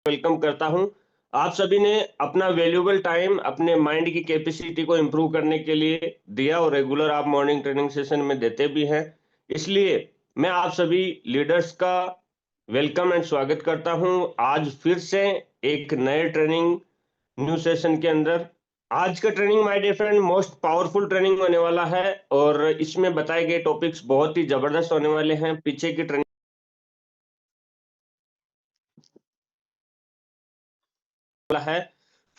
Welcome करता हूं। आप सभी ने अपना वैल्यूएबल टाइम अपने माइंड की कैपेसिटी को इंप्रूव करने के लिए दिया और रेगुलर आप मॉर्निंग ट्रेनिंग सेशन में देते भी हैं। इसलिए मैं आप सभी लीडर्स का वेलकम एंड स्वागत करता हूं आज फिर से एक नए ट्रेनिंग न्यू सेशन के अंदर। आज का training my dear friend most powerful training होने वाला है और इसमें बताए गए टॉपिक्स बहुत ही जबरदस्त होने वाले हैं। पीछे की ट्रेनिंग है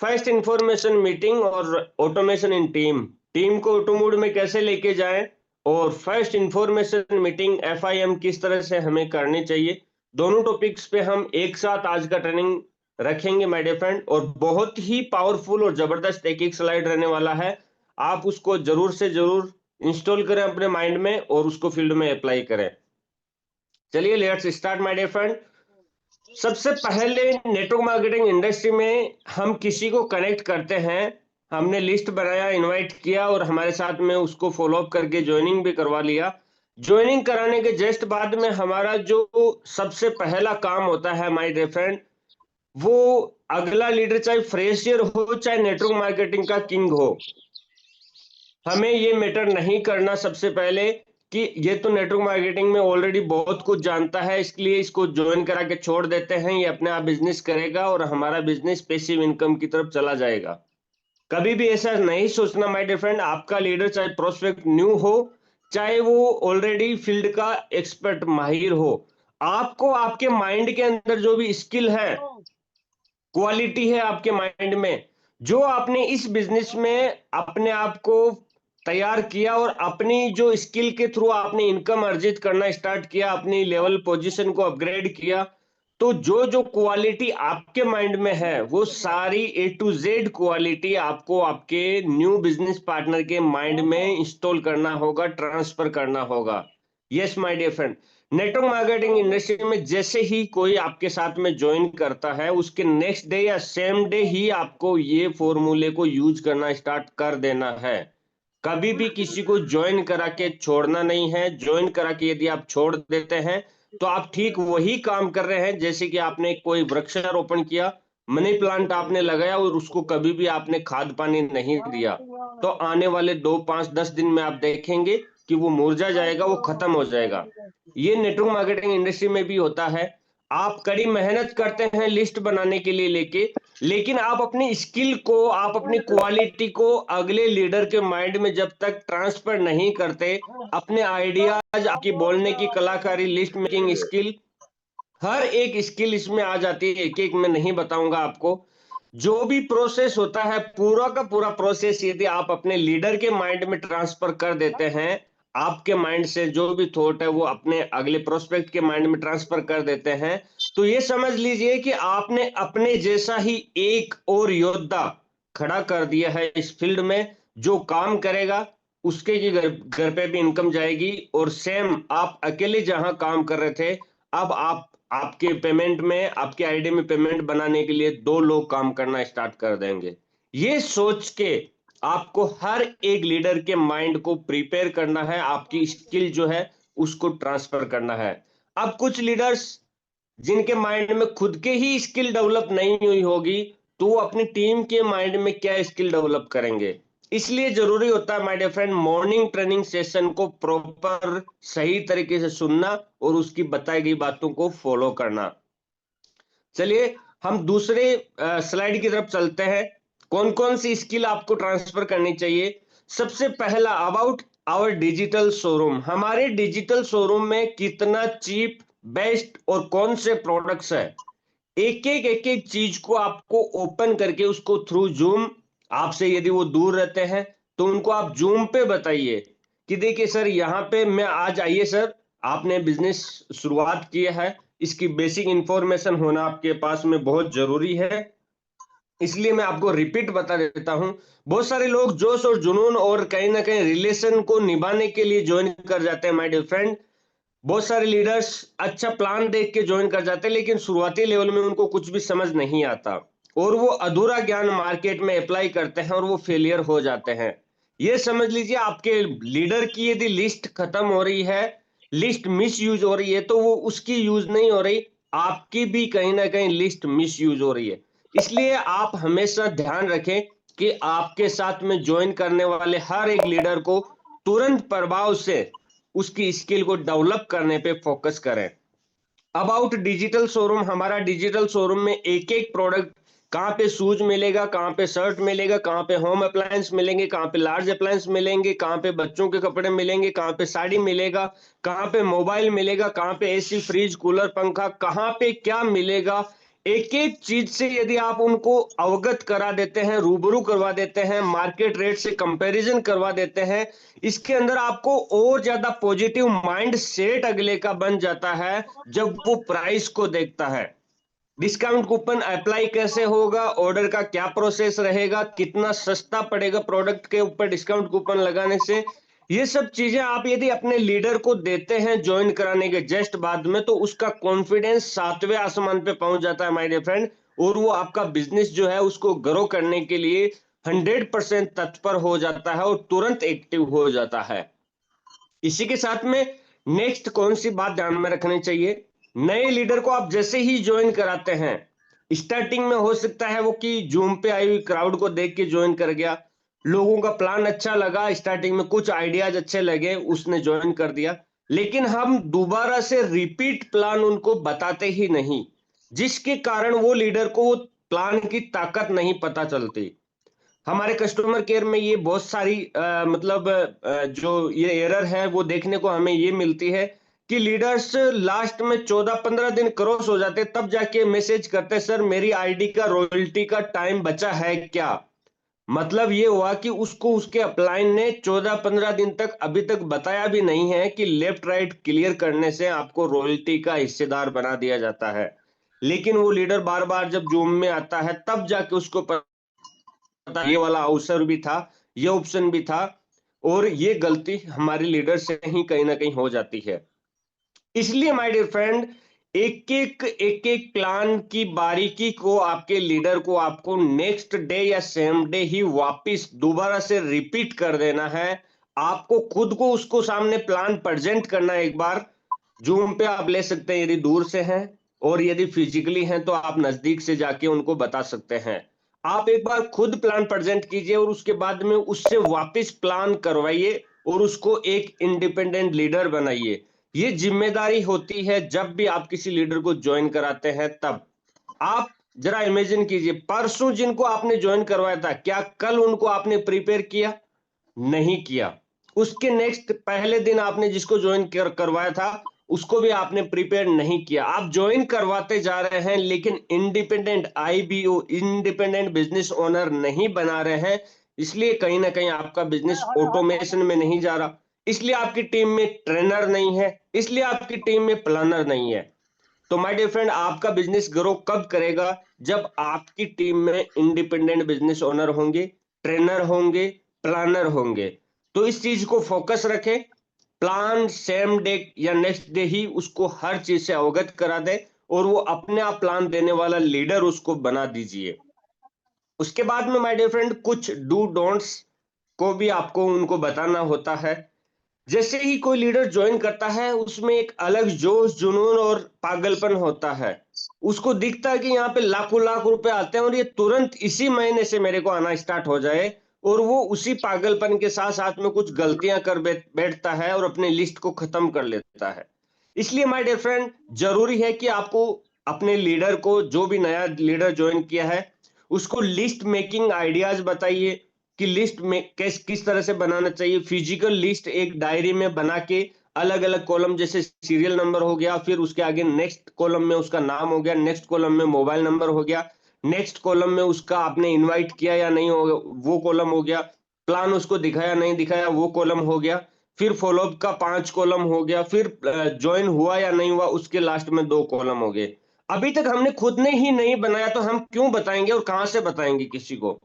फर्स्ट इंफॉर्मेशन मीटिंग और ऑटोमेशन इन टीम। टीम को ऑटो मोड में कैसे लेके जाएं और फर्स्ट इंफॉर्मेशन मीटिंग एफआईएम किस तरह से हमें करनी चाहिए, दोनों टॉपिक्स पे हम एक साथ आज का ट्रेनिंग रखेंगे माय डियर फ्रेंड। और बहुत ही पावरफुल और जबरदस्त एक एक स्लाइड रहने वाला है। आप उसको जरूर से जरूर इंस्टॉल करें अपने माइंड में और उसको फील्ड में अप्लाई करें। चलिए let's start my dear friend. सबसे पहले नेटवर्क मार्केटिंग इंडस्ट्री में हम किसी को कनेक्ट करते हैं, हमने लिस्ट बनाया, इनवाइट किया और हमारे साथ में उसको फॉलो अप करके ज्वाइनिंग भी करवा लिया। ज्वाइनिंग कराने के जस्ट बाद में हमारा जो सबसे पहला काम होता है माय डियर फ्रेंड, वो अगला लीडर चाहे फ्रेशियर हो चाहे नेटवर्क मार्केटिंग का किंग हो, हमें ये मैटर नहीं करना सबसे पहले कि ये तो नेटवर्क मार्केटिंग में ऑलरेडी बहुत कुछ जानता है, इसलिए इसको ज्वाइन करा के छोड़ देते हैं, ये अपने आप बिजनेस करेगा और हमारा बिजनेस पैसिव इनकम की तरफ चला जाएगा। कभी भी ऐसा नहीं सोचना माय डियर फ्रेंड। आपका लीडर चाहे प्रोस्पेक्ट न्यू हो चाहे वो ऑलरेडी फील्ड का एक्सपर्ट माहिर हो, आपको आपके माइंड के अंदर जो भी स्किल है, क्वालिटी है आपके माइंड में, जो आपने इस बिजनेस में अपने आप को तैयार किया और अपनी जो स्किल के थ्रू आपने इनकम अर्जित करना स्टार्ट किया, अपनी लेवल पोजीशन को अपग्रेड किया, तो जो जो क्वालिटी आपके माइंड में है वो सारी ए टू जेड क्वालिटी आपको आपके न्यू बिजनेस पार्टनर के माइंड में इंस्टॉल करना होगा, ट्रांसफर करना होगा। Yes my dear friend, network marketing industry में जैसे ही कोई आपके साथ में ज्वाइन करता है उसके नेक्स्ट डे या सेम डे ही आपको ये फॉर्मूले को यूज करना स्टार्ट कर देना है। कभी भी किसी को ज्वाइन करा के छोड़ना नहीं है। ज्वाइन करा के यदि आप छोड़ देते हैं तो आप ठीक वही काम कर रहे हैं जैसे कि आपने कोई वृक्षारोपण किया, मनी प्लांट आपने लगाया और उसको कभी भी आपने खाद पानी नहीं दिया, तो आने वाले 2 5 10 दिन में आप देखेंगे कि वो मुरझा जाएगा, वो खत्म हो जाएगा। ये नेटवर्क मार्केटिंग इंडस्ट्री में भी होता है। आप कड़ी मेहनत करते हैं लिस्ट बनाने के लिए लेके, लेकिन आप अपनी स्किल को, आप अपनी क्वालिटी को अगले लीडर के माइंड में जब तक ट्रांसफर नहीं करते, अपने आइडियाज, आपकी बोलने की कलाकारी, लिस्ट मेकिंग स्किल, हर एक स्किल इसमें आ जाती है। एक एक मैं नहीं बताऊंगा आपको। जो भी प्रोसेस होता है पूरा का पूरा प्रोसेस यदि आप अपने लीडर के माइंड में ट्रांसफर कर देते हैं, आपके माइंड से जो भी थॉट है वो अपने अगले प्रोस्पेक्ट के माइंड में ट्रांसफर कर देते हैं, तो ये समझ लीजिए कि आपने अपने जैसा ही एक और योद्धा खड़ा कर दिया है इस फील्ड में। जो काम करेगा उसके की घर घर पे भी इनकम जाएगी और सेम आप अकेले जहां काम कर रहे थे, अब आप आपके पेमेंट में, आपके आईडी में पेमेंट बनाने के लिए 2 लोग काम करना स्टार्ट कर देंगे। ये सोच के आपको हर एक लीडर के माइंड को प्रिपेयर करना है, आपकी स्किल जो है उसको ट्रांसफर करना है। अब कुछ लीडर्स जिनके माइंड में खुद के ही स्किल डेवलप नहीं हुई होगी, तो वो अपनी टीम के माइंड में क्या स्किल डेवलप करेंगे। इसलिए जरूरी होता है my dear friend morning training session को प्रॉपर सही तरीके से सुनना और उसकी बताई गई बातों को फॉलो करना। चलिए हम दूसरे स्लाइड की तरफ चलते हैं। कौन कौन सी स्किल आपको ट्रांसफर करनी चाहिए। सबसे पहला अबाउट आवर डिजिटल शोरूम। हमारे डिजिटल शोरूम में कितना चीप, बेस्ट और कौन से प्रोडक्ट्स है, एक एक चीज को आपको ओपन करके उसको थ्रू जूम, आपसे यदि वो दूर रहते हैं तो उनको आप जूम पे बताइए कि देखिए सर यहाँ पे मैं आज, आइए सर आपने बिजनेस शुरुआत किया है, इसकी बेसिक इंफॉर्मेशन होना आपके पास में बहुत जरूरी है, इसलिए मैं आपको रिपीट बता देता हूं। बहुत सारे लोग जोश और जुनून और कहीं ना कहीं रिलेशन को निभाने के लिए ज्वाइन कर जाते हैं माय डियर फ्रेंड। बहुत सारे लीडर्स अच्छा प्लान देख के ज्वाइन कर जाते हैं लेकिन शुरुआती लेवल में उनको कुछ भी समझ नहीं आता और वो अधूरा ज्ञान मार्केट में अप्लाई करते हैं और वो फेलियर हो जाते हैं। ये समझ लीजिए आपके लीडर की यदि लिस्ट खत्म हो रही है, लिस्ट मिस यूज हो रही है, तो वो उसकी यूज नहीं हो रही, आपकी भी कहीं ना कहीं लिस्ट मिस यूज हो रही है। इसलिए आप हमेशा ध्यान रखें कि आपके साथ में ज्वाइन करने वाले हर एक लीडर को तुरंत प्रभाव से उसकी स्किल को डेवलप करने पे फोकस करें। अबाउट डिजिटल शोरूम, हमारा डिजिटल शोरूम में एक एक प्रोडक्ट, कहाँ पे शूज मिलेगा, कहाँ पे शर्ट मिलेगा, कहाँ पे होम अप्लायंस मिलेंगे, कहाँ पे लार्ज अप्लायंस मिलेंगे, कहाँ पे बच्चों के कपड़े मिलेंगे, कहाँ पे साड़ी मिलेगा, कहाँ पे मोबाइल मिलेगा, कहाँ पे एसी फ्रिज कूलर पंखा, कहाँ पे क्या मिलेगा, एक एक चीज से यदि आप उनको अवगत करा देते हैं, रूबरू करवा देते हैं, मार्केट रेट से कंपैरिजन करवा देते हैं, इसके अंदर आपको और ज्यादा पॉजिटिव माइंड सेट अगले का बन जाता है जब वो प्राइस को देखता है। डिस्काउंट कूपन अप्लाई कैसे होगा, ऑर्डर का क्या प्रोसेस रहेगा, कितना सस्ता पड़ेगा प्रोडक्ट के ऊपर डिस्काउंट कूपन लगाने से, ये सब चीजें आप यदि अपने लीडर को देते हैं ज्वाइन कराने के जस्ट बाद में, तो उसका कॉन्फिडेंस सातवें आसमान पे पहुंच जाता है माय डियर फ्रेंड, और वो आपका बिजनेस जो है उसको ग्रो करने के लिए 100% तत्पर हो जाता है और तुरंत एक्टिव हो जाता है। इसी के साथ में नेक्स्ट कौन सी बात ध्यान में रखनी चाहिए, नए लीडर को आप जैसे ही ज्वाइन कराते हैं, स्टार्टिंग में हो सकता है वो कि जूम पे आई हुई क्राउड को देख के ज्वाइन कर गया, लोगों का प्लान अच्छा लगा, स्टार्टिंग में कुछ आइडियाज अच्छे लगे, उसने ज्वाइन कर दिया, लेकिन हम दोबारा से रिपीट प्लान उनको बताते ही नहीं, जिसके कारण वो लीडर को प्लान की ताकत नहीं पता चलती। हमारे कस्टमर केयर में ये बहुत सारी मतलब जो ये एरर है वो देखने को हमें ये मिलती है कि लीडर्स लास्ट में 14-15 दिन क्रॉस हो जाते तब जाके मैसेज करते, सर मेरी आईडी का रॉयल्टी का टाइम बचा है क्या। मतलब ये हुआ कि उसको उसके अपलाइन ने 14-15 दिन तक अभी तक बताया भी नहीं है कि लेफ्ट राइट क्लियर करने से आपको रॉयल्टी का हिस्सेदार बना दिया जाता है, लेकिन वो लीडर बार बार जब जूम में आता है तब जाके उसको पता ये वाला अवसर भी था, ये ऑप्शन भी था, और ये गलती हमारी लीडर से ही कहीं ना कहीं हो जाती है। इसलिए माय डियर फ्रेंड, एक एक प्लान की बारीकी को आपके लीडर को आपको नेक्स्ट डे या सेम डे ही वापस दोबारा से रिपीट कर देना है। आपको खुद को उसको सामने प्लान प्रेजेंट करना है। एक बार जूम पे आप ले सकते हैं यदि दूर से हैं, और यदि फिजिकली हैं तो आप नजदीक से जाके उनको बता सकते हैं। आप एक बार खुद प्लान प्रेजेंट कीजिए और उसके बाद में उससे वापस प्लान करवाइए और उसको एक इंडिपेंडेंट लीडर बनाइए। ये जिम्मेदारी होती है जब भी आप किसी लीडर को ज्वाइन कराते हैं तब। आप जरा इमेजिन कीजिए, परसों जिनको आपने ज्वाइन करवाया था, क्या कल उनको आपने प्रिपेयर किया? नहीं किया। उसके नेक्स्ट पहले दिन आपने जिसको ज्वाइन करवाया था उसको भी आपने प्रिपेयर नहीं किया। आप ज्वाइन करवाते जा रहे हैं लेकिन independent IBO, independent business owner नहीं बना रहे हैं, इसलिए कहीं ना कहीं आपका बिजनेस ऑटोमेशन में नहीं जा रहा, इसलिए आपकी टीम में ट्रेनर नहीं है, इसलिए आपकी टीम में प्लानर नहीं है। तो माय डियर फ्रेंड, आपका बिजनेस ग्रो कब करेगा? जब आपकी टीम में इंडिपेंडेंट बिजनेस ओनर होंगे, ट्रेनर होंगे, प्लानर होंगे। तो इस चीज को फोकस रखें, प्लान सेम डे या नेक्स्ट डे ही उसको हर चीज से अवगत करा दे, और वो अपने आप प्लान देने वाला लीडर उसको बना दीजिए। उसके बाद में माय डियर फ्रेंड कुछ डू डोंट्स को भी आपको उनको बताना होता है। जैसे ही कोई लीडर ज्वाइन करता है उसमें एक अलग जोश जुनून और पागलपन होता है। उसको दिखता है कि यहाँ पे लाखों लाख रुपए आते हैं और ये तुरंत इसी महीने से मेरे को आना स्टार्ट हो जाए, और वो उसी पागलपन के साथ साथ में कुछ गलतियां कर बैठता है और अपनी लिस्ट को खत्म कर लेता है। इसलिए माय डियर फ्रेंड, जरूरी है कि आपको अपने लीडर को, जो भी नया लीडर ज्वाइन किया है, उसको लिस्ट मेकिंग आइडियाज बताइए कि लिस्ट में किस तरह से बनाना चाहिए। फिजिकल लिस्ट एक डायरी में बना के अलग अलग कॉलम, जैसे सीरियल नंबर हो गया, फिर उसके आगे नेक्स्ट कॉलम में उसका नाम हो गया, नेक्स्ट कॉलम में मोबाइल नंबर हो गया, नेक्स्ट कॉलम में उसका आपने इनवाइट किया या नहीं हो वो कॉलम हो गया, प्लान उसको दिखाया नहीं दिखाया वो कॉलम हो गया, फिर फॉलोअप का 5 कॉलम हो गया, फिर ज्वाइन हुआ या नहीं हुआ उसके लास्ट में 2 कॉलम हो गए। अभी तक हमने खुद ने ही नहीं बनाया तो हम क्यों बताएंगे, और कहां से बताएंगे किसी को?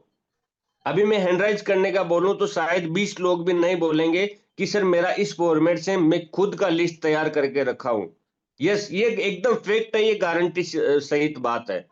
अभी मैं हैंडराइज करने का बोलूं तो शायद 20 लोग भी नहीं बोलेंगे कि सर मेरा इस फॉर्मेट से मैं खुद का लिस्ट तैयार करके रखा हूं। यस, ये एकदम फैक्ट है, ये गारंटी सहित बात है।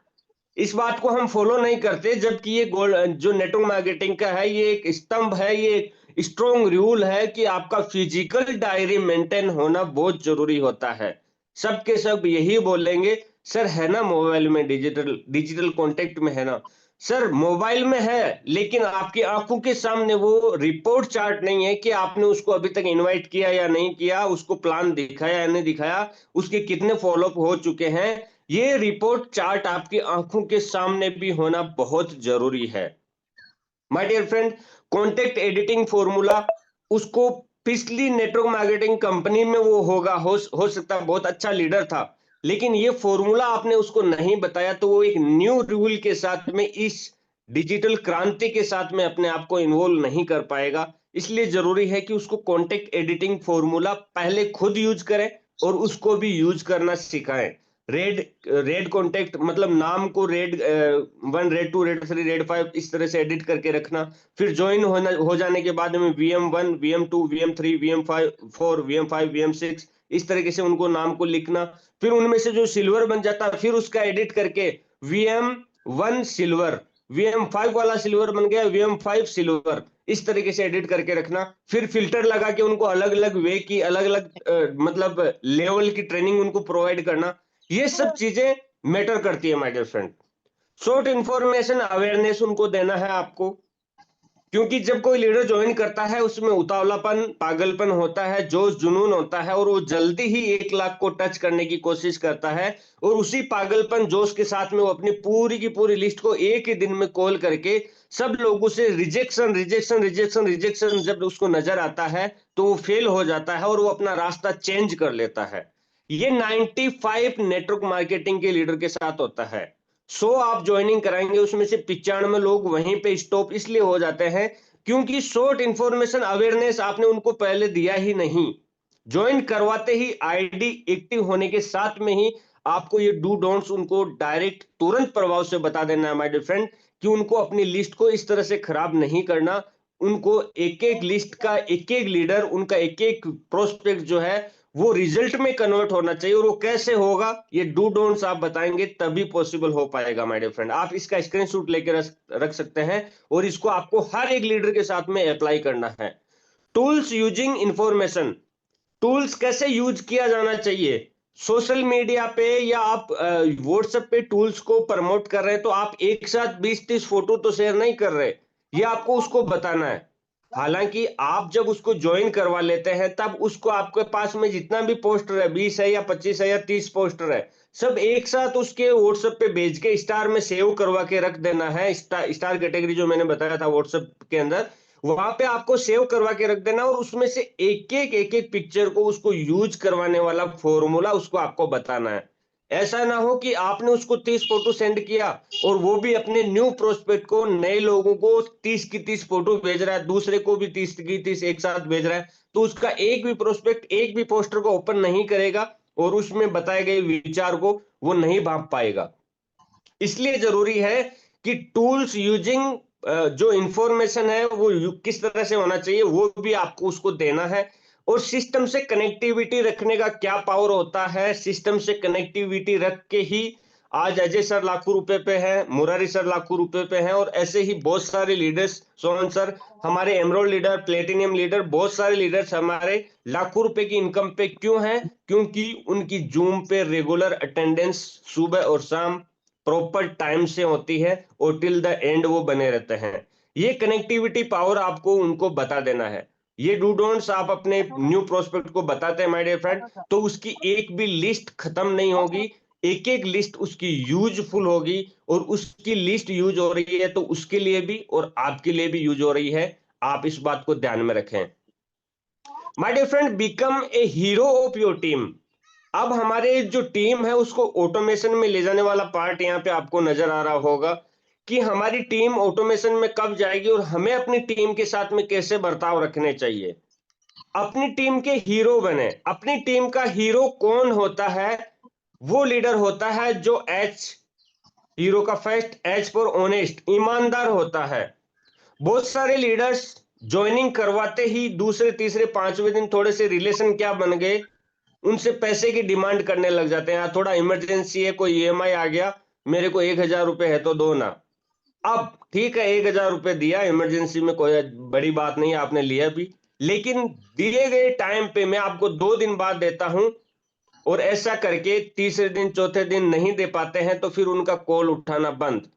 इस बात को हम फॉलो नहीं करते, जबकि ये गोल जो नेटवर्क मार्केटिंग का है, ये एक स्तंभ है, ये एक स्ट्रॉन्ग रूल है कि आपका फिजिकल डायरी मेंटेन होना बहुत जरूरी होता है। सबके सब यही बोलेंगे, सर है ना मोबाइल में, डिजिटल कॉन्टेक्ट में है ना। सर मोबाइल में है, लेकिन आपकी आंखों के सामने वो रिपोर्ट चार्ट नहीं है कि आपने उसको अभी तक इनवाइट किया या नहीं किया, उसको प्लान दिखाया या नहीं दिखाया, उसके कितने फॉलोअप हो चुके हैं। ये रिपोर्ट चार्ट आपकी आंखों के सामने भी होना बहुत जरूरी है। My dear friend, contact editing formula, उसको पिछली नेटवर्क मार्केटिंग कंपनी में वो होगा, हो सकता है बहुत अच्छा लीडर था, लेकिन ये फॉर्मूला आपने उसको नहीं बताया, तो वो एक न्यू रूल के साथ में, इस डिजिटल क्रांति के साथ में अपने आप को इन्वॉल्व नहीं कर पाएगा। इसलिए जरूरी है कि उसको कॉन्टेक्ट एडिटिंग फॉर्मूला पहले खुद यूज करें और उसको भी यूज करना सिखाएं। रेड रेड कॉन्टेक्ट मतलब नाम को रेड 1, रेड 2, रेड 3, रेड 5 इस तरह से एडिट करके रखना। फिर ज्वाइन हो जाने के बाद में VM1, VM2, VM3, VM4, VM5, VM6 इस तरीके से उनको नाम को लिखना। फिर उनमें से जो सिल्वर बन जाता है, फिर उसका एडिट करके VM1 सिल्वर, VM5 वाला सिल्वर बन गया VM5 सिल्वर, इस तरीके से एडिट करके रखना। फिर फिल्टर लगा के उनको अलग अलग वे की, अलग अलग मतलब लेवल की ट्रेनिंग उनको प्रोवाइड करना। ये सब चीजें मैटर करती है my dear friend. Short information awareness उनको देना है आपको, क्योंकि जब कोई लीडर ज्वाइन करता है उसमें उतावलापन, पागलपन होता है, जोश जुनून होता है, और वो जल्दी ही 1 लाख को टच करने की कोशिश करता है। और उसी पागलपन जोश के साथ में वो अपनी पूरी की पूरी लिस्ट को एक ही दिन में कॉल करके सब लोगों से रिजेक्शन रिजेक्शन रिजेक्शन रिजेक्शन जब उसको नजर आता है, तो वो फेल हो जाता है और वो अपना रास्ता चेंज कर लेता है। ये 95 नेटवर्क मार्केटिंग के लीडर के साथ होता है। 100 आप ज्वाइनिंग कराएंगे, उसमें से 95 लोग वहीं पे स्टॉप इसलिए हो जाते हैं क्योंकि शॉर्ट इंफॉर्मेशन अवेयरनेस आपने उनको पहले दिया ही नहीं। ज्वाइन करवाते ही आईडी एक्टिव होने के साथ में ही आपको ये डू डोंट्स उनको डायरेक्ट तुरंत प्रभाव से बता देना है माय डियर फ्रेंड, कि उनको अपनी लिस्ट को इस तरह से खराब नहीं करना। उनको एक एक लिस्ट का एक एक लीडर, उनका एक एक प्रोस्पेक्ट जो है वो रिजल्ट में कन्वर्ट होना चाहिए। और वो कैसे होगा, ये डू डोंट्स आप बताएंगे तभी पॉसिबल हो पाएगा माय डियर फ्रेंड। आप इसका स्क्रीनशॉट लेकर रख सकते हैं और इसको आपको हर एक लीडर के साथ में अप्लाई करना है। टूल्स यूजिंग इंफॉर्मेशन, टूल्स कैसे यूज किया जाना चाहिए। सोशल मीडिया पे या आप व्हाट्सएप पे टूल्स को प्रमोट कर रहे हैं, तो आप एक साथ 20-30 फोटो तो शेयर नहीं कर रहे, ये आपको उसको बताना है। हालांकि आप जब उसको ज्वाइन करवा लेते हैं, तब उसको आपके पास में जितना भी पोस्टर है, 20 है या 25 है या 30 पोस्टर है, सब एक साथ उसके व्हाट्सएप पे भेज के स्टार में सेव करवा के रख देना है। स्टार कैटेगरी जो मैंने बताया था व्हाट्सएप के अंदर, वहां पे आपको सेव करवा के रख देना, और उसमें से एक एक पिक्चर को उसको यूज करवाने वाला फॉर्मूला उसको आपको बताना है। ऐसा ना हो कि आपने उसको 30 फोटो सेंड किया और वो भी अपने न्यू प्रोस्पेक्ट को, नए लोगों को 30 की 30 फोटो भेज रहा है, दूसरे को भी 30 की 30 एक साथ भेज रहा है, तो उसका एक भी प्रोस्पेक्ट, एक भी पोस्टर को ओपन नहीं करेगा और उसमें बताए गए विचार को वो नहीं भांप पाएगा। इसलिए जरूरी है कि टूल्स यूजिंग जो इंफॉर्मेशन है वो किस तरह से होना चाहिए, वो भी आपको उसको देना है। और सिस्टम से कनेक्टिविटी रखने का क्या पावर होता है, सिस्टम से कनेक्टिविटी रख के ही आज अजय सर लाखों रुपए पे हैं, मुरारी सर लाखों रुपए पे हैं, और ऐसे ही बहुत सारे लीडर्स, सोहन सर हमारे एमरोल्ड लीडर, प्लेटिनियम लीडर, बहुत सारे लीडर्स हमारे लाखों रुपए की इनकम पे क्यों हैं? क्योंकि उनकी जूम पे रेगुलर अटेंडेंस सुबह और शाम प्रॉपर टाइम से होती है और टिल द एंड वो बने रहते हैं। ये कनेक्टिविटी पावर आपको उनको बता देना है। ये डू डोंट्स आप अपने न्यू प्रोस्पेक्ट को बताते हैं माय डियर फ्रेंड, तो उसकी एक भी लिस्ट खत्म नहीं होगी, एक एक लिस्ट उसकी यूजफुल होगी। और उसकी लिस्ट यूज हो रही है तो उसके लिए भी और आपके लिए भी यूज हो रही है। आप इस बात को ध्यान में रखें। My dear friend, become a hero of your team. अब हमारे जो टीम है उसको ऑटोमेशन में ले जाने वाला पार्ट यहाँ पे आपको नजर आ रहा होगा कि हमारी टीम ऑटोमेशन में कब जाएगी और हमें अपनी टीम के साथ में कैसे बर्ताव रखने चाहिए। अपनी टीम के हीरो बने। अपनी टीम का हीरो कौन होता है? वो लीडर होता है जो एच, हीरो का फर्स्ट एच फॉर ऑनेस्ट, ईमानदार होता है। बहुत सारे लीडर्स ज्वाइनिंग करवाते ही दूसरे तीसरे पांचवें दिन थोड़े से रिलेशन क्या बन गए, उनसे पैसे की डिमांड करने लग जाते हैं। थोड़ा इमरजेंसी है, कोई ईएमआई आ गया, मेरे को 1,000 रुपए है तो दो ना। अब ठीक है, 1,000 रुपए दिया इमरजेंसी में, कोई बड़ी बात नहीं, आपने लिया भी, लेकिन दिए गए टाइम पे मैं आपको 2 दिन बाद देता हूं, और ऐसा करके तीसरे दिन चौथे दिन नहीं दे पाते हैं तो फिर उनका कॉल उठाना बंद।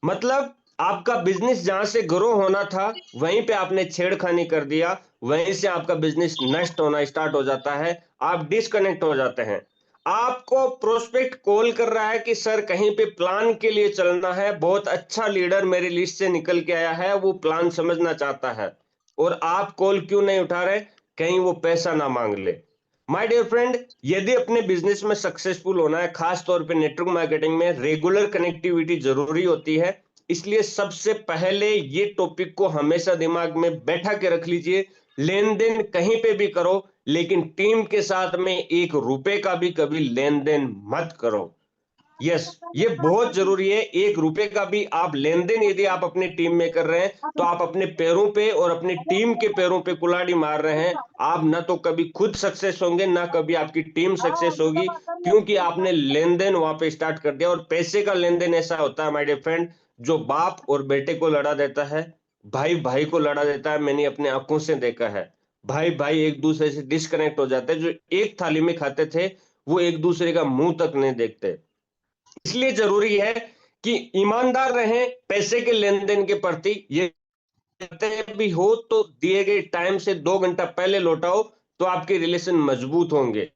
मतलब आपका बिजनेस जहां से ग्रो होना था वहीं पे आपने छेड़खानी कर दिया, वहीं से आपका बिजनेस नष्ट होना स्टार्ट हो जाता है, आप डिस्कनेक्ट हो जाते हैं। आपको प्रोस्पेक्ट कॉल कर रहा है कि सर कहीं पे प्लान के लिए चलना है, बहुत अच्छा लीडर मेरी लिस्ट से निकल के आया है, वो प्लान समझना चाहता है, और आप कॉल क्यों नहीं उठा रहे? कहीं वो पैसा ना मांग ले। माय डियर फ्रेंड, यदि अपने बिजनेस में सक्सेसफुल होना है, खास तौर पे नेटवर्क मार्केटिंग में रेगुलर कनेक्टिविटी जरूरी होती है। इसलिए सबसे पहले ये टॉपिक को हमेशा दिमाग में बैठा के रख लीजिए। लेन देन कहीं पे भी करो, लेकिन टीम के साथ में 1 रुपए का भी कभी लेन देन मत करो। यस, ये बहुत जरूरी है। 1 रुपए का भी आप लेन देन यदि आप अपनी टीम में कर रहे हैं तो आप अपने पैरों पे और अपनी टीम के पैरों पे कुल्हाड़ी मार रहे हैं। आप ना तो कभी खुद सक्सेस होंगे, ना कभी आपकी टीम सक्सेस होगी, क्योंकि आपने लेन देन वहां पे स्टार्ट कर दिया। और पैसे का लेन देन ऐसा होता है माय डियर फ्रेंड, जो बाप और बेटे को लड़ा देता है, भाई भाई को लड़ा देता है। मैंने अपने आंखों से देखा है, भाई भाई एक दूसरे से डिस्कनेक्ट हो जाते हैं। जो एक थाली में खाते थे वो एक दूसरे का मुंह तक नहीं देखते। इसलिए जरूरी है कि ईमानदार रहें पैसे के लेन देन के प्रति। ये करते भी हो तो दिए गए टाइम से 2 घंटा पहले लौटाओ, तो आपके रिलेशन मजबूत होंगे।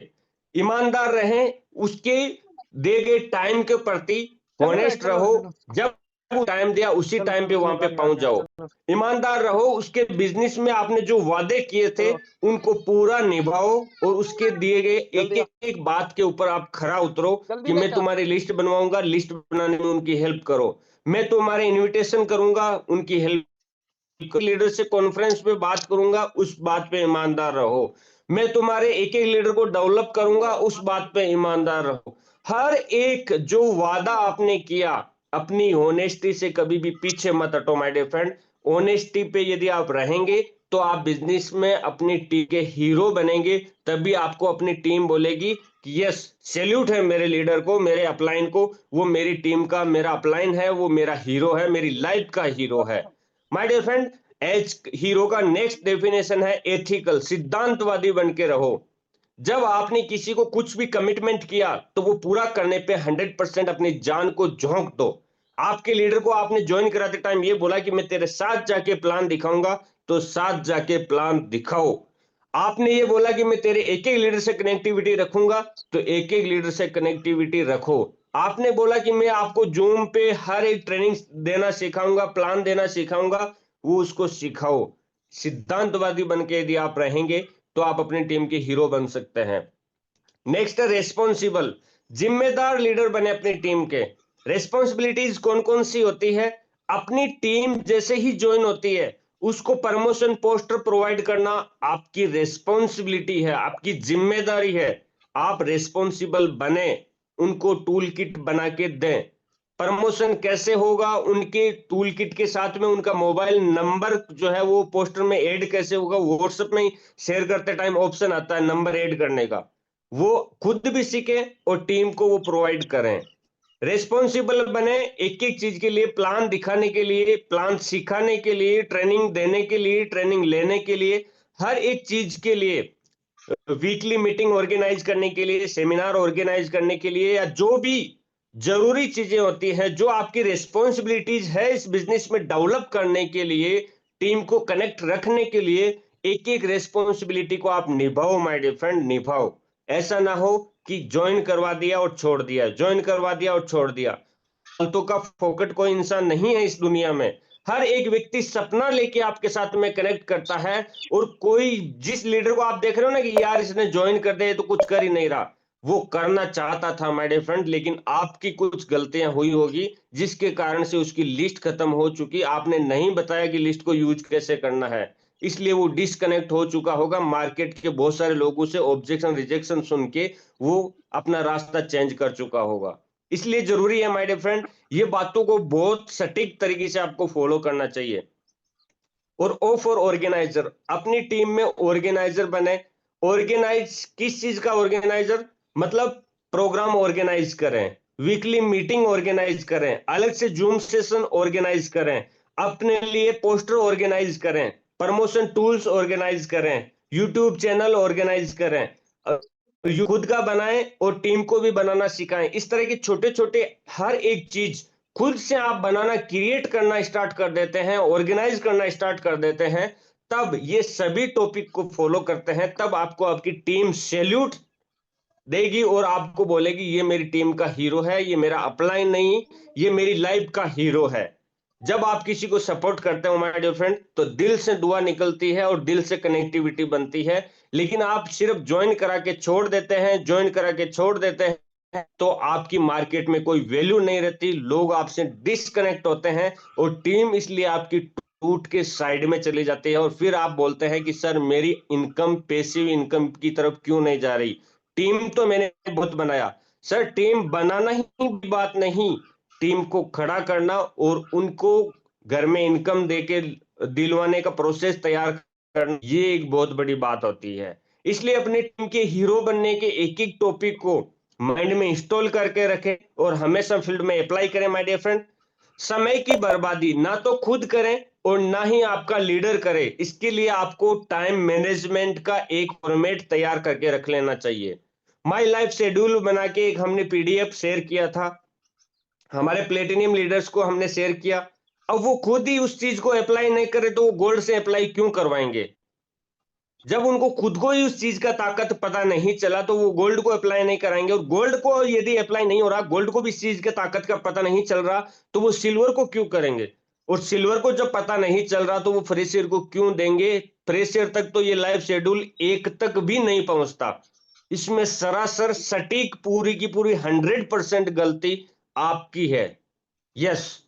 ईमानदार रहें, उसके दिए गए टाइम के प्रति चलो रे ऑनेस्ट चलो रहो। चलो जब वो टाइम दिया उसी चलो टाइम चलो पे चलो वहां पे गाड़ी पहुंच आगे जाओ। चलो ईमानदार रहो, उसके बिजनेस में आपने जो वादे किए थे चलो उनको पूरा निभाओ, और उसके दिए गए एक जल्दी आ, एक बात के ऊपर आप खरा उतरो जल्दी कि मैं लेके आ तुम्हारी लिस्ट बनवाऊंगा, लिस्ट बनाने में उनकी हेल्प करो। मैं तुम्हारे इनविटेशन करूंगा, उनकी हेल्प। लीडर से कॉन्फ्रेंस पे बात करूंगा, उस बात पे ईमानदार रहो। मैं तुम्हारे एक एक लीडर को डेवलप करूंगा, उस बात पे ईमानदार रहो। हर एक जो वादा आपने किया, अपनी होनेस्टी से कभी भी पीछे मत हटो माय डियर फ्रेंड। ऑनेस्टी पे यदि आप रहेंगे तो आप बिजनेस में अपनी टीम के हीरो बनेंगे। तभी आपको अपनी टीम बोलेगी कि यस, सैल्यूट है मेरे लीडर को, मेरे अपलाइन को, वो मेरी टीम का मेरा अपलाइन है, वो मेरा हीरो है, मेरी लाइफ का हीरो है। My dear friend, as hero का नेक्स्ट डेफिनेशन है एथिकल, सिद्धांतवादी बन के रहो। जब आपने किसी को कुछ भी कमिटमेंट किया तो वो पूरा करने पे 100% अपनी जान को झोंक दो। आपके लीडर को आपने ज्वाइन कराते टाइम ये बोला कि मैं तेरे साथ जाके प्लान दिखाऊंगा, तो साथ जाके प्लान दिखाओ। आपने ये बोला कि मैं तेरे एक एक लीडर से कनेक्टिविटी रखूंगा, तो एक एक लीडर से कनेक्टिविटी रखो। आपने बोला कि मैं आपको जूम पे हर एक ट्रेनिंग देना सिखाऊंगा, प्लान देना सिखाऊंगा, वो उसको सिखाओ। सिद्धांतवादी बन के यदि आप रहेंगे तो आप अपनी टीम के हीरो बन सकते हैं। नेक्स्ट है रेस्पॉन्सिबल, जिम्मेदार लीडर बने अपनी टीम के। रेस्पॉन्सिबिलिटीज कौन कौन सी होती है? अपनी टीम जैसे ही ज्वाइन होती है उसको प्रमोशन पोस्टर प्रोवाइड करना आपकी रेस्पॉन्सिबिलिटी है, आपकी जिम्मेदारी है। आप रेस्पॉन्सिबल बने, उनको टूल किट बना के दें। प्रमोशन कैसे होगा? उनके टूल किट के साथ में उनका मोबाइल नंबर जो है वो पोस्टर में ऐड कैसे होगा? व्हाट्सएप में शेयर करते टाइम ऑप्शन आता है नंबर ऐड करने का, वो खुद भी सीखें और टीम को वो प्रोवाइड करें। रेस्पॉन्सिबल बने, एक एक चीज के लिए प्लान दिखाने के लिए, प्लान सिखाने के लिए, ट्रेनिंग देने के लिए, ट्रेनिंग लेने के लिए, हर एक चीज के लिए वीकली मीटिंग ऑर्गेनाइज करने के लिए, सेमिनार ऑर्गेनाइज करने के लिए, या जो भी जरूरी चीजें होती हैं जो आपकी रिस्पॉन्सिबिलिटीज है इस बिजनेस में डेवलप करने के लिए, टीम को कनेक्ट रखने के लिए, एक एक रेस्पॉन्सिबिलिटी को आप निभाओ माय डियर फ्रेंड, निभाओ। ऐसा ना हो कि ज्वाइन करवा दिया और छोड़ दिया, ज्वाइन करवा दिया और छोड़ दिया। फालतू का फोकट कोई इंसान नहीं है इस दुनिया में। हर एक व्यक्ति सपना लेके आपके साथ में कनेक्ट करता है। और कोई जिस लीडर को आप देख रहे हो ना कि यार इसने ज्वाइन कर दिया तो कुछ कर ही नहीं रहा, वो करना चाहता था माय डियर फ्रेंड, लेकिन आपकी कुछ गलतियां हुई होगी जिसके कारण से उसकी लिस्ट खत्म हो चुकी। आपने नहीं बताया कि लिस्ट को यूज कैसे करना है, इसलिए वो डिस्कनेक्ट हो चुका होगा। मार्केट के बहुत सारे लोगों से ऑब्जेक्शन रिजेक्शन सुन के वो अपना रास्ता चेंज कर चुका होगा। इसलिए जरूरी है माय डियर फ्रेंड, ये बातों को बहुत सटीक तरीके से आपको फॉलो करना चाहिए। और ओ फॉर ऑर्गेनाइजर, अपनी टीम में ऑर्गेनाइजर बने। ऑर्गेनाइज किस चीज का ऑर्गेनाइजर? मतलब प्रोग्राम ऑर्गेनाइज करें, वीकली मीटिंग ऑर्गेनाइज करें, अलग से जूम सेशन ऑर्गेनाइज करें, अपने लिए पोस्टर ऑर्गेनाइज करें, प्रमोशन टूल्स ऑर्गेनाइज करें, यूट्यूब चैनल ऑर्गेनाइज करें, यू खुद का बनाएं और टीम को भी बनाना सिखाएं। इस तरह के छोटे छोटे हर एक चीज खुद से आप बनाना, क्रिएट करना स्टार्ट कर देते हैं, ऑर्गेनाइज करना स्टार्ट कर देते हैं, तब ये सभी टॉपिक को फॉलो करते हैं, तब आपको आपकी टीम सैल्यूट देगी और आपको बोलेगी ये मेरी टीम का हीरो है, ये मेरा अपलाइन नहीं, ये मेरी लाइफ का हीरो है। जब आप किसी को सपोर्ट करते हो माय डियर फ्रेंड, तो दिल से दुआ निकलती है और दिल से कनेक्टिविटी बनती है। लेकिन आप सिर्फ ज्वाइन करा के छोड़ देते हैं, ज्वाइन करा के छोड़ देते हैं, तो आपकी मार्केट में कोई वैल्यू नहीं रहती, लोग आपसे डिस्कनेक्ट होते हैं और टीम इसलिए आपकी टूट के साइड में चली जाती है। और फिर आप बोलते हैं कि सर मेरी इनकम पैसिव इनकम की तरफ क्यों नहीं जा रही। टीम तो मैंने बहुत बनाया। सर टीम बनाना ही बात नहीं, टीम को खड़ा करना और उनको घर में इनकम देके दिलवाने का प्रोसेस तैयार करना, ये एक बहुत बड़ी बात होती है। इसलिए अपनी टीम के हीरो बनने के एक एक टॉपिक को माइंड में इंस्टॉल करके रखें और हमेशा फील्ड में अप्लाई करें माय डियर फ्रेंड। समय की बर्बादी ना तो खुद करें और ना ही आपका लीडर करे। इसके लिए आपको टाइम मैनेजमेंट का एक फॉर्मेट तैयार करके रख लेना चाहिए। माई लाइफ शेड्यूल बना के एक हमने पीडीएफ शेयर किया था, हमारे प्लेटिनियम लीडर्स को हमने शेयर किया। अब वो खुद ही उस चीज को अप्लाई नहीं करे तो वो गोल्ड से अप्लाई क्यों करवाएंगे। जब उनको खुद को ही उस चीज का ताकत पता नहीं चला तो वो गोल्ड को अप्लाई नहीं कराएंगे, और गोल्ड को यदि अप्लाई नहीं हो रहा, गोल्ड को भी इस चीज के ताकत का पता नहीं चल रहा, तो वो सिल्वर को क्यों करेंगे। और सिल्वर को जब पता नहीं चल रहा तो वो फ्रेशियर को क्यों देंगे। फ्रेशियर तक तो ये लाइफ शेड्यूल एक तक भी नहीं पहुंचता। इसमें सरासर सटीक पूरी की पूरी 100% गलती आपकी है। यस,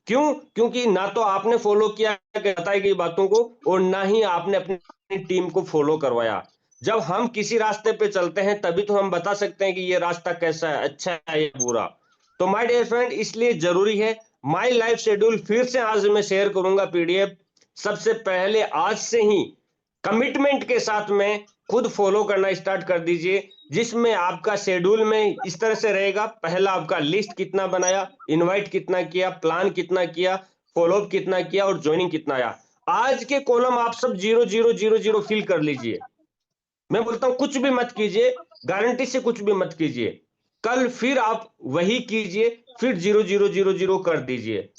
क्यों? क्योंकि ना तो आपने फॉलो किया बताई गई बातों को और ना ही आपने अपनी टीम को फॉलो करवाया। जब हम किसी रास्ते पे चलते हैं तभी तो हम बता सकते हैं कि ये रास्ता कैसा है, अच्छा है या बुरा। तो माय डियर फ्रेंड, इसलिए जरूरी है माय लाइफ शेड्यूल फिर से आज मैं शेयर करूंगा पीडीएफ। सबसे पहले आज से ही कमिटमेंट के साथ में खुद फॉलो करना स्टार्ट कर दीजिए, जिसमें आपका शेड्यूल में इस तरह से रहेगा। पहला आपका लिस्ट कितना बनाया, इनवाइट कितना किया, प्लान कितना किया, फॉलोअप कितना किया और ज्वाइनिंग कितना आया। आज के कॉलम आप सब 0 0 0 0 फिल कर लीजिए। मैं बोलता हूं कुछ भी मत कीजिए, गारंटी से कुछ भी मत कीजिए। कल फिर आप वही कीजिए, फिर 0 0 0 0 कर दीजिए।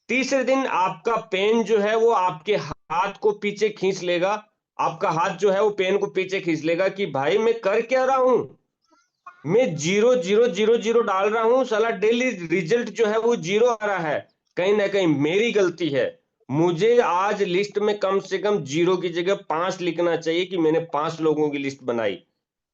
तीसरे दिन आपका पेन जो है वो आपके हाथ को पीछे खींच लेगा। आपका हाथ जो है वो पेन को पीछे खींच लेगा कि भाई मैं कर क्या रहा हूं। मैं 0 0 0 0 डाल रहा हूं, साला डेली रिजल्ट जो है वो 0 आ रहा है। कहीं ना कहीं मेरी गलती है। मुझे आज लिस्ट में कम से कम 0 की जगह 5 लिखना चाहिए कि मैंने 5 लोगों की लिस्ट बनाई।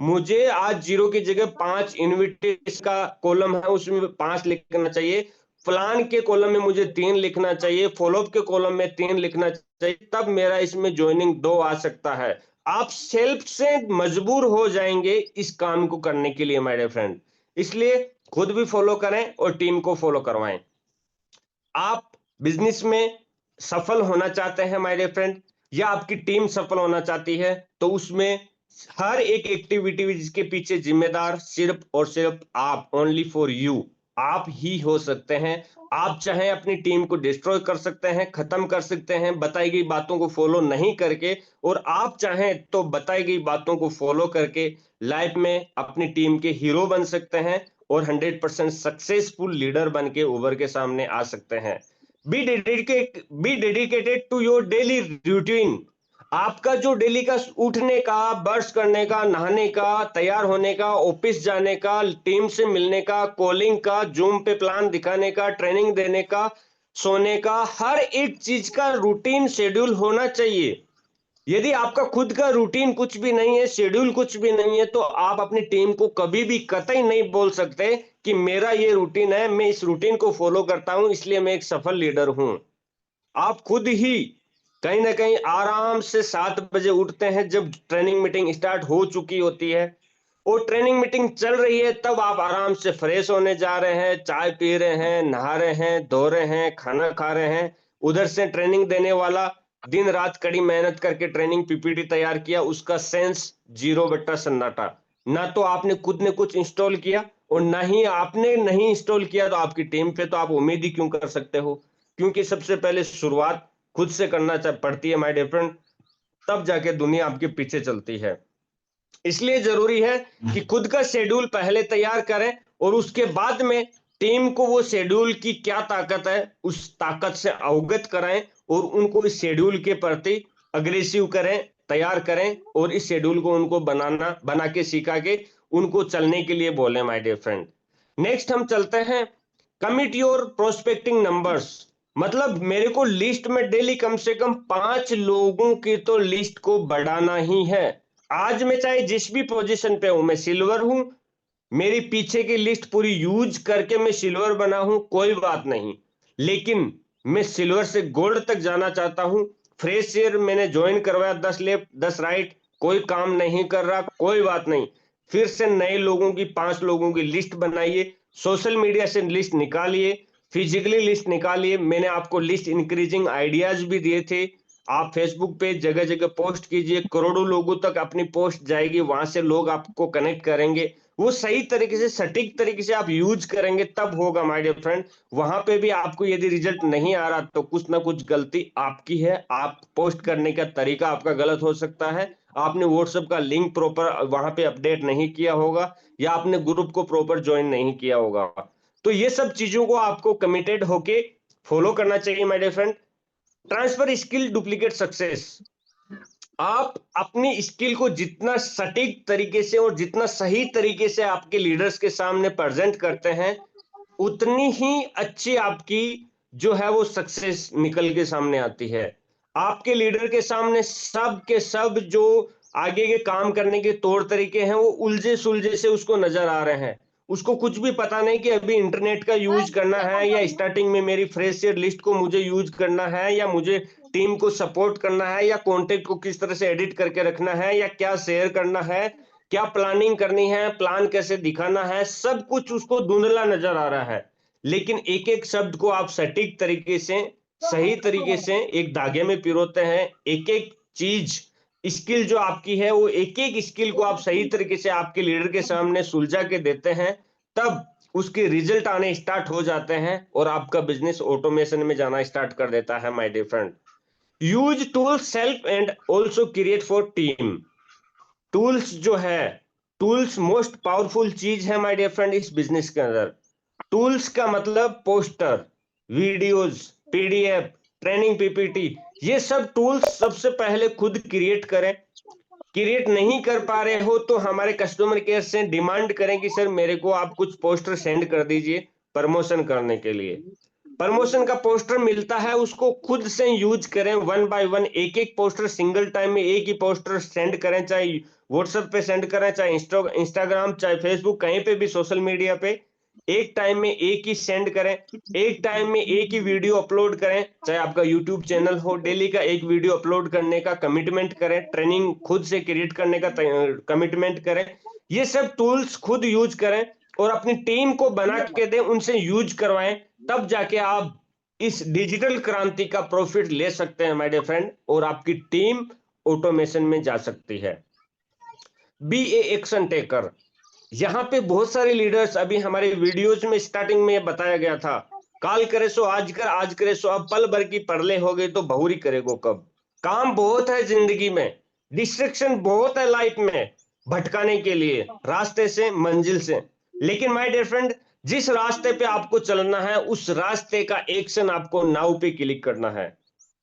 मुझे आज 0 की जगह 5 इनविटेशन का कॉलम है उसमें 5 लिखना चाहिए। प्लान के कॉलम में मुझे 3 लिखना चाहिए, फॉलोअप के कॉलम में 3 लिखना चाहिए, तब मेरा इसमें ज्वाइनिंग 2 आ सकता है। आप सेल्फ से मजबूर हो जाएंगे इस काम को करने के लिए माय डियर फ्रेंड। इसलिए खुद भी फॉलो करें और टीम को फॉलो करवाएं। आप बिजनेस में सफल होना चाहते हैं माय डियर फ्रेंड, या आपकी टीम सफल होना चाहती है, तो उसमें हर एक एक्टिविटी जिसके पीछे जिम्मेदार सिर्फ और सिर्फ आप, ओनली फॉर यू, आप ही हो सकते हैं। आप चाहे अपनी टीम को डिस्ट्रॉय कर सकते हैं, खत्म कर सकते हैं बताई गई बातों को फॉलो नहीं करके, और आप चाहें तो बताई गई बातों को फॉलो करके लाइफ में अपनी टीम के हीरो बन सकते हैं और 100% सक्सेसफुल लीडर बन के उभर के सामने आ सकते हैं। Be dedicated to your daily routine. आपका जो डेली का उठने का, ब्रश करने का, नहाने का, तैयार होने का, ऑफिस जाने का, टीम से मिलने का, कॉलिंग का, जूम पे प्लान दिखाने का, ट्रेनिंग देने का, सोने का, हर एक चीज का रूटीन शेड्यूल होना चाहिए। यदि आपका खुद का रूटीन कुछ भी नहीं है, शेड्यूल कुछ भी नहीं है, तो आप अपनी टीम को कभी भी कतई नहीं बोल सकते कि मेरा ये रूटीन है, मैं इस रूटीन को फॉलो करता हूं इसलिए मैं एक सफल लीडर हूं। आप खुद ही कहीं ना कहीं आराम से 7 बजे उठते हैं जब ट्रेनिंग मीटिंग स्टार्ट हो चुकी होती है, और ट्रेनिंग मीटिंग चल रही है, तब आप आराम से फ्रेश होने जा रहे हैं, चाय पी रहे हैं, नहा रहे हैं, धो रहे हैं, खाना खा रहे हैं। उधर से ट्रेनिंग देने वाला दिन रात कड़ी मेहनत करके ट्रेनिंग पीपीटी तैयार किया, उसका सेंस 0 बट्टा सन्नाटा। ना तो आपने खुद ने कुछ इंस्टॉल किया और ना ही आपने नहीं इंस्टॉल किया, तो आपकी टीम पे तो आप उम्मीद ही क्यों कर सकते हो। क्योंकि सबसे पहले शुरुआत खुद से करना पड़ती है माय डियर फ्रेंड, तब जाके दुनिया आपके पीछे चलती है। इसलिए जरूरी है कि खुद का शेड्यूल पहले तैयार करें और उसके बाद में टीम को वो शेड्यूल की क्या ताकत है उस ताकत से अवगत कराएं और उनको इस शेड्यूल के प्रति अग्रेसिव करें, तैयार करें और इस शेड्यूल को उनको बना के सिखा के उनको चलने के लिए बोले माय डियर फ्रेंड। नेक्स्ट हम चलते हैं कमिट योर प्रोस्पेक्टिंग नंबर्स। मतलब मेरे को लिस्ट में डेली कम से कम 5 लोगों की तो लिस्ट को बढ़ाना ही है। आज मैं चाहे जिस भी पोजीशन पे हूं, मैं सिल्वर हूं, मेरी पीछे की लिस्ट पूरी यूज करके मैं सिल्वर बना हूं, कोई बात नहीं, लेकिन मैं सिल्वर से गोल्ड तक जाना चाहता हूं। फ्रेश शेयर मैंने ज्वाइन करवाया, 10 लेफ्ट 10 राइट, कोई काम नहीं कर रहा, कोई बात नहीं, फिर से नए लोगों की 5 लोगों की लिस्ट बनाइए, सोशल मीडिया से लिस्ट निकालिए, फिजिकली लिस्ट निकालिए। मैंने आपको लिस्ट इंक्रीजिंग आइडियाज भी दिए थे, आप फेसबुक पे जगह जगह पोस्ट कीजिए, करोड़ों लोगों तक अपनी पोस्ट जाएगी, वहां से लोग आपको कनेक्ट करेंगे, वो सही तरीके से सटीक तरीके से आप यूज करेंगे तब होगा माय डियर फ्रेंड। वहां पे भी आपको यदि रिजल्ट नहीं आ रहा तो कुछ ना कुछ गलती आपकी है, आप पोस्ट करने का तरीका आपका गलत हो सकता है, आपने व्हाट्सएप का लिंक प्रॉपर वहां पे अपडेट नहीं किया होगा या आपने ग्रुप को प्रॉपर ज्वाइन नहीं किया होगा। तो ये सब चीजों को आपको कमिटेड होके फॉलो करना चाहिए my dear friend. Transfer skill duplicate success. आप अपनी स्किल को जितना सटीक तरीके से और जितना सही तरीके से आपके लीडर्स के सामने प्रेजेंट करते हैं, उतनी ही अच्छी आपकी जो है वो सक्सेस निकल के सामने आती है। आपके लीडर के सामने सब के सब जो आगे के काम करने के तौर तरीके हैं वो उलझे सुलझे से उसको नजर आ रहे हैं, उसको कुछ भी पता नहीं कि अभी इंटरनेट का यूज करना है या स्टार्टिंग में मेरी फ्रेश शेयर लिस्ट को मुझे यूज करना है या मुझे टीम को सपोर्ट करना है या कॉन्टेक्ट को किस तरह से एडिट करके रखना है या क्या शेयर करना है, क्या प्लानिंग करनी है, प्लान कैसे दिखाना है, सब कुछ उसको धुंधला नजर आ रहा है। लेकिन एक एक शब्द को आप सटीक तरीके से सही तरीके से एक धागे में पिरोते हैं, एक एक चीज स्किल जो आपकी है वो एक एक स्किल को आप सही तरीके से आपके लीडर के सामने सुलझा के देते हैं, तब उसके रिजल्ट आने स्टार्ट हो जाते हैं और आपका बिजनेस ऑटोमेशन में जाना स्टार्ट कर देता है my dear friend. Use tools self and also create for team. Tools जो है, टूल्स मोस्ट पावरफुल चीज है माय डियर फ्रेंड इस बिजनेस के अंदर। टूल्स का मतलब poster, videos, PDF, training PPT, ये सब टूल्स सबसे पहले खुद क्रिएट करें। क्रिएट नहीं कर पा रहे हो तो हमारे कस्टमर केयर से डिमांड करें कि सर मेरे को आप कुछ पोस्टर सेंड कर दीजिए प्रमोशन करने के लिए। प्रमोशन का पोस्टर मिलता है उसको खुद से यूज करें, वन बाय वन, एक एक पोस्टर सिंगल टाइम में एक ही पोस्टर सेंड करें, चाहे व्हाट्सएप पे सेंड करें, चाहे इंस्टाग्राम, चाहे फेसबुक, कहीं पे भी सोशल मीडिया पे एक टाइम में एक ही सेंड करें, एक टाइम में एक ही वीडियो अपलोड करें, चाहे आपका यूट्यूब चैनल हो, डेली का एक वीडियो अपलोड करने का कमिटमेंट करें, ट्रेनिंग खुद से क्रिएट करने का कमिटमेंट करें। ये सब टूल्स खुद यूज करें और अपनी टीम को बना के दें, उनसे यूज करवाएं, तब जाके आप इस डिजिटल क्रांति का प्रॉफिट ले सकते हैं माय डियर फ्रेंड और आपकी टीम ऑटोमेशन में जा सकती है। B a action taker. यहाँ पे बहुत सारे लीडर्स, अभी हमारे वीडियोज में स्टार्टिंग में बताया गया था, काल करे सो आज कर, आज करे सो अब, पल भर की परले हो गई तो बहुरी करेगो कब। काम बहुत है जिंदगी में, डिस्ट्रैक्शन बहुत है लाइफ में, भटकाने के लिए रास्ते से, मंजिल से। लेकिन माय डियर फ्रेंड, जिस रास्ते पे आपको चलना है उस रास्ते का एक्शन आपको नाउ पे क्लिक करना है।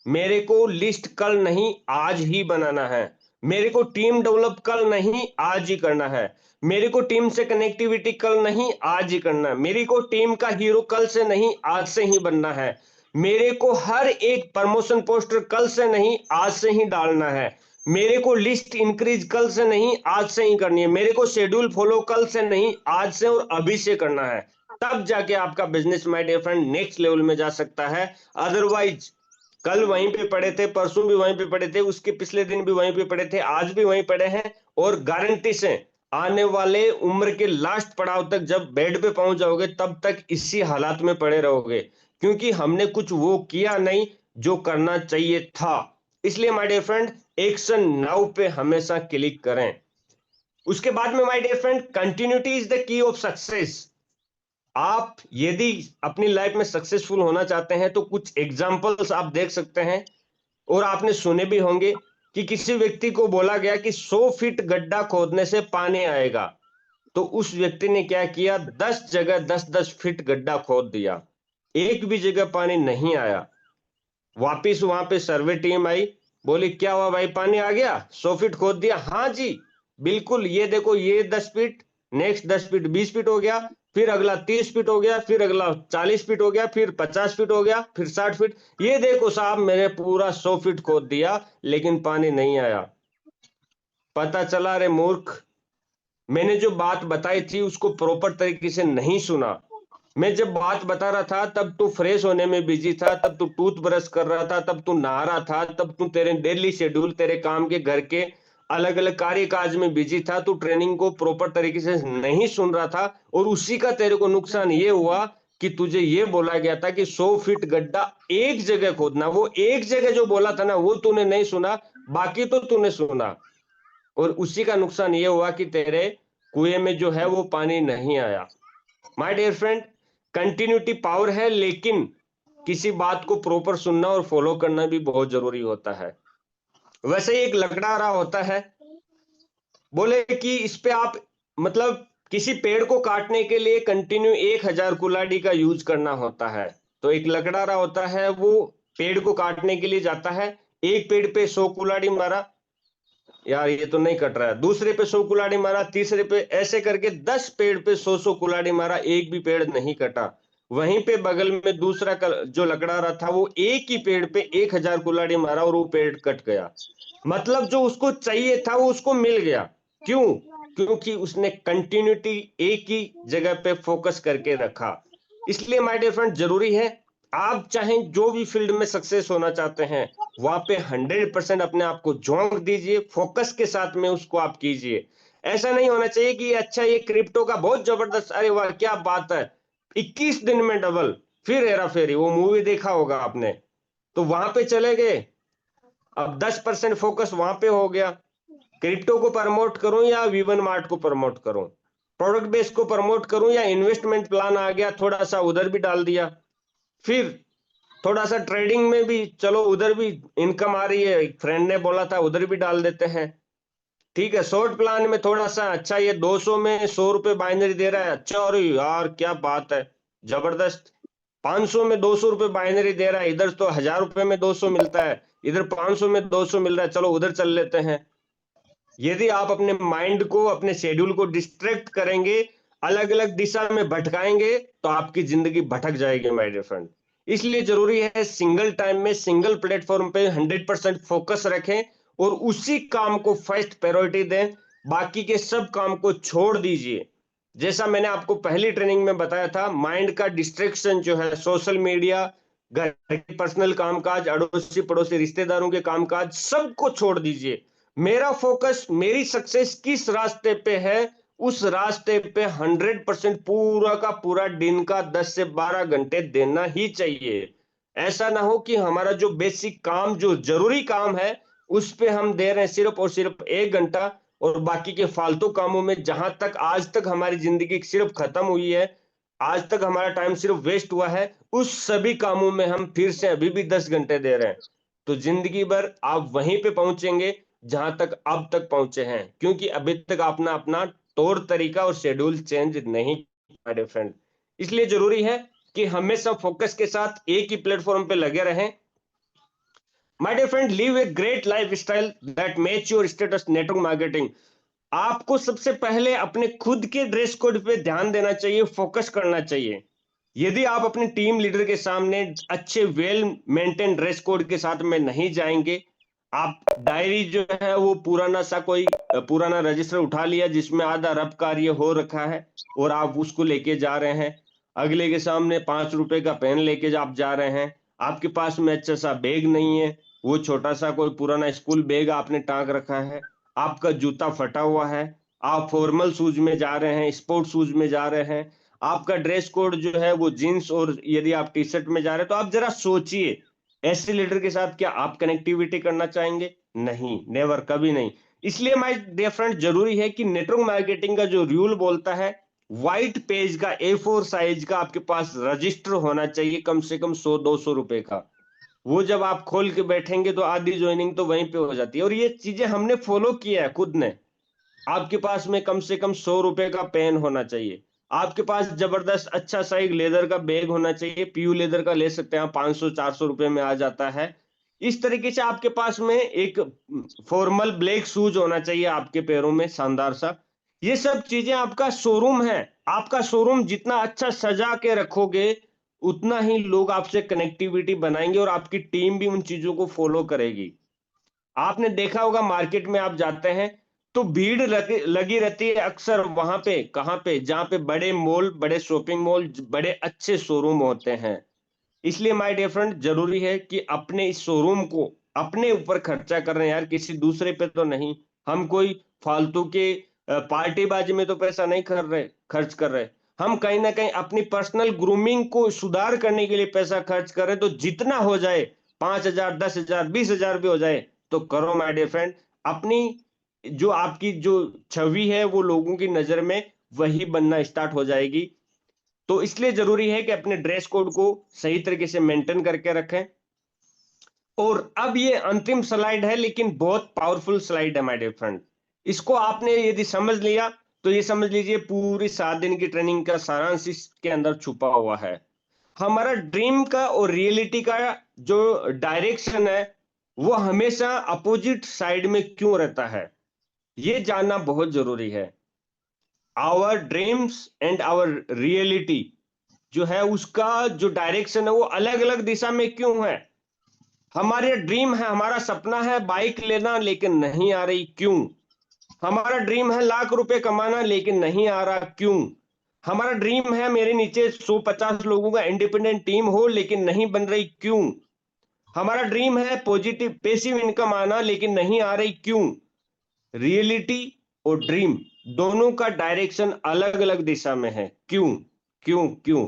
मेरे को लिस्ट कल नहीं आज ही बनाना है, मेरे को टीम डेवलप कल नहीं आज ही करना है, मेरे को टीम से कनेक्टिविटी कल नहीं आज ही करना है, मेरे को टीम का हीरो कल से नहीं आज से ही बनना है, मेरे को हर एक प्रमोशन पोस्टर कल से नहीं आज से ही डालना है, मेरे को लिस्ट इंक्रीज कल से नहीं आज से ही करनी है, मेरे को शेड्यूल फॉलो कल से नहीं आज से और अभी से करना है। तब जाके आपका business my dear friend next level में जा सकता है। अदरवाइज कल वहीं पे पड़े थे, परसों भी वहीं पे पड़े थे, उसके पिछले दिन भी वहीं पे पड़े थे, आज भी वहीं पड़े हैं और गारंटी से आने वाले उम्र के लास्ट पड़ाव तक जब बेड पे पहुंच जाओगे तब तक इसी हालात में पड़े रहोगे, क्योंकि हमने कुछ वो किया नहीं जो करना चाहिए था। इसलिए my dear friend action now पे हमेशा क्लिक करें। उसके बाद में my dear friend continuity is the key of success. आप यदि अपनी लाइफ में सक्सेसफुल होना चाहते हैं तो कुछ एग्जांपल्स आप देख सकते हैं और आपने सुने भी होंगे। कि किसी व्यक्ति को बोला गया कि 100 फीट गड्ढा खोदने से पानी आएगा, तो उस व्यक्ति ने क्या किया, 10 जगह 10-10 फीट गड्ढा खोद दिया, एक भी जगह पानी नहीं आया। वापिस वहां पे सर्वे टीम आई, बोली क्या हुआ भाई, पानी आ गया, 100 फीट खोद दिया? हाँ जी बिल्कुल, ये देखो ये 10 फीट, नेक्स्ट 10 फीट 20 फीट हो गया, फिर अगला 30 फीट हो गया, फिर अगला 40 फीट हो गया, फिर 50 फीट हो गया, फिर 60 फीट। ये देखो साहब मैंने पूरा 100 फीट खोद दिया लेकिन पानी नहीं आया। पता चला रे मूर्ख, मैंने जो बात बताई थी उसको प्रॉपर तरीके से नहीं सुना। मैं जब बात बता रहा था तब तू फ्रेश होने में बिजी था, तब तू टूथ ब्रश कर रहा था, तब तू नहा रहा था, तब तू तेरे डेली शेड्यूल, तेरे काम के घर के अलग अलग कार्य काज में बिजी था, तू ट्रेनिंग को प्रॉपर तरीके से नहीं सुन रहा था, और उसी का तेरे को नुकसान ये हुआ कि तुझे ये बोला गया था कि 100 फीट गड्ढा एक जगह खोदना। वो एक जगह जो बोला था ना वो तूने नहीं सुना, बाकी तो तूने सुना, और उसी का नुकसान ये हुआ कि तेरे कुएं में जो है वो पानी नहीं आया। My dear friend, continuity power है, लेकिन किसी बात को प्रॉपर सुनना और फॉलो करना भी बहुत जरूरी होता है। वैसे ही एक लकड़हारा होता है, बोले कि इस पे आप मतलब किसी पेड़ को काटने के लिए कंटिन्यू 1000 कुल्हाड़ी का यूज करना होता है। तो एक लकड़हारा होता है, वो पेड़ को काटने के लिए जाता है, एक पेड़ पे 100 कुल्हाड़ी मारा, यार ये तो नहीं कट रहा है, दूसरे पे 100 कुल्हाड़ी मारा, तीसरे पे, ऐसे करके 10 पेड़ पे 100 कुल्हाड़ी मारा, एक भी पेड़ नहीं कटा। वहीं पे बगल में दूसरा जो लकड़ा रहा था वो एक ही पेड़ पे 1000 कुल्हाड़ी मारा और वो पेड़ कट गया। मतलब जो उसको चाहिए था वो उसको मिल गया। क्यों? क्योंकि उसने कंटिन्यूटी एक ही जगह पे फोकस करके रखा। इसलिए माय डियर फ्रेंड, जरूरी है आप चाहे जो भी फील्ड में सक्सेस होना चाहते हैं वहां पे 100% अपने आप को झोंक दीजिए, फोकस के साथ में उसको आप कीजिए। ऐसा नहीं होना चाहिए कि अच्छा ये क्रिप्टो का बहुत जबरदस्त, अरे वाह क्या बात है, 21 दिन में डबल, फिर हेरा फेरी, वो मूवी देखा होगा आपने, तो वहां पे चले गए, अब 10% फोकस वहां पे हो गया। क्रिप्टो को प्रमोट करूं या वीवन मार्ट को प्रमोट करूं, प्रोडक्ट बेस को प्रमोट करूं या इन्वेस्टमेंट प्लान आ गया थोड़ा सा उधर भी डाल दिया, फिर थोड़ा सा ट्रेडिंग में भी चलो उधर भी इनकम आ रही है, फ्रेंड ने बोला था उधर भी डाल देते हैं। ठीक है, शॉर्ट प्लान में थोड़ा सा अच्छा, ये 200 में 100 रुपए बाइनरी दे रहा है, अच्छा, और यार क्या बात है, जबरदस्त। 500 में 200 रुपए बाइनरी दे रहा है, इधर तो 1000 रुपए में 200 मिलता है, इधर 500 में 200 मिल रहा है, चलो उधर चल लेते हैं। यदि आप अपने माइंड को, अपने शेड्यूल को डिस्ट्रैक्ट करेंगे, अलग अलग दिशा में भटकाएंगे, तो आपकी जिंदगी भटक जाएगी माय डियर फ्रेंड। इसलिए जरूरी है सिंगल टाइम में सिंगल प्लेटफॉर्म पे 100% फोकस रखें और उसी काम को फर्स्ट प्रायोरिटी दें, बाकी के सब काम को छोड़ दीजिए। जैसा मैंने आपको पहली ट्रेनिंग में बताया था, माइंड का डिस्ट्रैक्शन जो है, सोशल मीडिया, घर के पर्सनल कामकाज, अड़ोसी पड़ोसी रिश्तेदारों के कामकाज, सबको छोड़ दीजिए। मेरा फोकस, मेरी सक्सेस किस रास्ते पे है, उस रास्ते पे 100% पूरा का पूरा दिन का 10 से 12 घंटे देना ही चाहिए। ऐसा ना हो कि हमारा जो बेसिक काम, जो जरूरी काम है, उस पे हम दे रहे हैं सिर्फ और सिर्फ 1 घंटा, और बाकी के फालतू कामों में, जहां तक आज तक हमारी जिंदगी सिर्फ खत्म हुई है, आज तक हमारा टाइम सिर्फ वेस्ट हुआ है, उस सभी कामों में हम फिर से अभी भी 10 घंटे दे रहे हैं। तो जिंदगी भर आप वहीं पे पहुंचेंगे जहां तक अब तक पहुंचे हैं, क्योंकि अभी तक आपने अपना तौर तरीका और शेड्यूल चेंज नहीं किया डियर फ्रेंड। इसलिए जरूरी है कि हमेशा फोकस के साथ एक ही प्लेटफॉर्म पे लगे रहें। My dear friend, live a great life style that match your status network marketing. आपको सबसे पहले अपने खुद के ड्रेस कोड पे ध्यान देना चाहिए, फोकस करना चाहिए। यदि आप अपने टीम लीडर के सामने अच्छे वेल मेंटेन ड्रेस कोड के साथ में नहीं जाएंगे, आप डायरी जो है वो पुराना सा कोई पुराना रजिस्टर उठा लिया जिसमें आधा रफ कार्य हो रखा है और आप उसको लेके जा रहे हैं, अगले के सामने 5 रुपए का पेन लेके आप जा रहे हैं, आपके पास में अच्छा सा बैग नहीं है, वो छोटा सा कोई पुराना स्कूल बैग आपने टांग रखा है, आपका जूता फटा हुआ है, आप फॉर्मल शूज में जा रहे हैं, स्पोर्ट शूज में जा रहे हैं, आपका ड्रेस कोड जो है वो जीन्स, और यदि आप टी शर्ट में जा रहे हैं, तो आप जरा सोचिए, ऐसे लीडर के साथ क्या आप कनेक्टिविटी करना चाहेंगे? नहीं, नेवर, कभी नहीं। इसलिए माय डियर फ्रेंड, जरूरी है कि नेटवर्क मार्केटिंग का जो रूल बोलता है, व्हाइट पेज का A4 साइज का आपके पास रजिस्टर होना चाहिए, कम से कम 100-200 रुपए का। वो जब आप खोल के बैठेंगे तो आधी ज्वाइनिंग तो वहीं पे हो जाती है। और ये चीजें हमने फॉलो किया है खुद ने। आपके पास में कम से कम 100 रुपए का पेन होना चाहिए। आपके पास जबरदस्त अच्छा सा एक लेदर का बैग होना चाहिए। पीयू लेदर का ले सकते हैं आप, 500-400 रुपए में आ जाता है। इस तरीके से आपके पास में एक फॉर्मल ब्लैक शूज होना चाहिए आपके पैरों में, शानदार सा। ये सब चीजें आपका शोरूम है। आपका शोरूम जितना अच्छा सजा के रखोगे, उतना ही लोग आपसे कनेक्टिविटी बनाएंगे और आपकी टीम भी उन चीजों को फॉलो करेगी। आपने देखा होगा मार्केट में आप जाते हैं तो भीड़ लगी रहती है अक्सर वहां पे, कहां पे, जहां पे बड़े मॉल, बड़े शॉपिंग मॉल, बड़े अच्छे शोरूम होते हैं। इसलिए माय डियर फ्रेंड, जरूरी है कि अपने इस शोरूम को अपने ऊपर खर्चा कर रहे हैं यार, किसी दूसरे पे तो नहीं। हम कोई फालतू के पार्टीबाजी में तो पैसा नहीं खर्च कर रहे। हम कहीं ना कहीं अपनी पर्सनल ग्रूमिंग को सुधार करने के लिए पैसा खर्च कर रहे हैं। तो जितना हो जाए, 5,000, 10,000, 20,000 भी हो जाए तो करो माय डियर फ्रेंड। अपनी जो आपकी जो छवि है वो लोगों की नजर में वही बनना स्टार्ट हो जाएगी। तो इसलिए जरूरी है कि अपने ड्रेस कोड को सही तरीके से मेंटेन करके रखें। और अब ये अंतिम स्लाइड है, लेकिन बहुत पावरफुल स्लाइड है माय डियर फ्रेंड। इसको आपने यदि समझ लिया तो ये समझ लीजिए पूरी 7 दिन की ट्रेनिंग का सारांश इसके अंदर छुपा हुआ है। हमारा ड्रीम का और रियलिटी का जो डायरेक्शन है वो हमेशा अपोजिट साइड में क्यों रहता है, ये जानना बहुत जरूरी है। Our dreams and our reality जो है उसका जो डायरेक्शन है वो अलग अलग दिशा में क्यों है। हमारे ड्रीम है, हमारा सपना है बाइक लेना, लेकिन नहीं आ रही, क्यों? हमारा ड्रीम है लाख रुपए कमाना, लेकिन नहीं आ रहा, क्यों? हमारा ड्रीम है मेरे नीचे 150 लोगों का इंडिपेंडेंट टीम हो, लेकिन नहीं बन रही, क्यों? हमारा ड्रीम है पॉजिटिव पैसिव इनकम आना, लेकिन नहीं आ रही, क्यों? रियलिटी और ड्रीम दोनों का डायरेक्शन अलग अलग दिशा में है, क्यों? क्यों क्यों?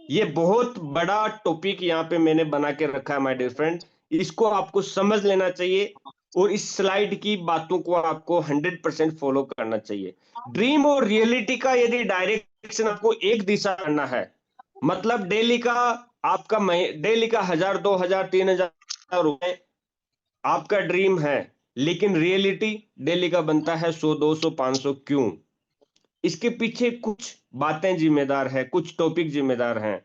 ये बहुत बड़ा टॉपिक यहाँ पे मैंने बना के रखा है माय डियर फ्रेंड। इसको आपको समझ लेना चाहिए और इस स्लाइड की बातों को आपको 100% फॉलो करना चाहिए। ड्रीम और रियलिटी का यदि डायरेक्शन आपको एक दिशा करना है, मतलब डेली का आपका डेली का 1,000, 2,000, 3,000 रुपए आपका ड्रीम है, लेकिन रियलिटी डेली का बनता है 100, 200, 500, क्यों? इसके पीछे कुछ बातें जिम्मेदार है, कुछ टॉपिक जिम्मेदार हैं।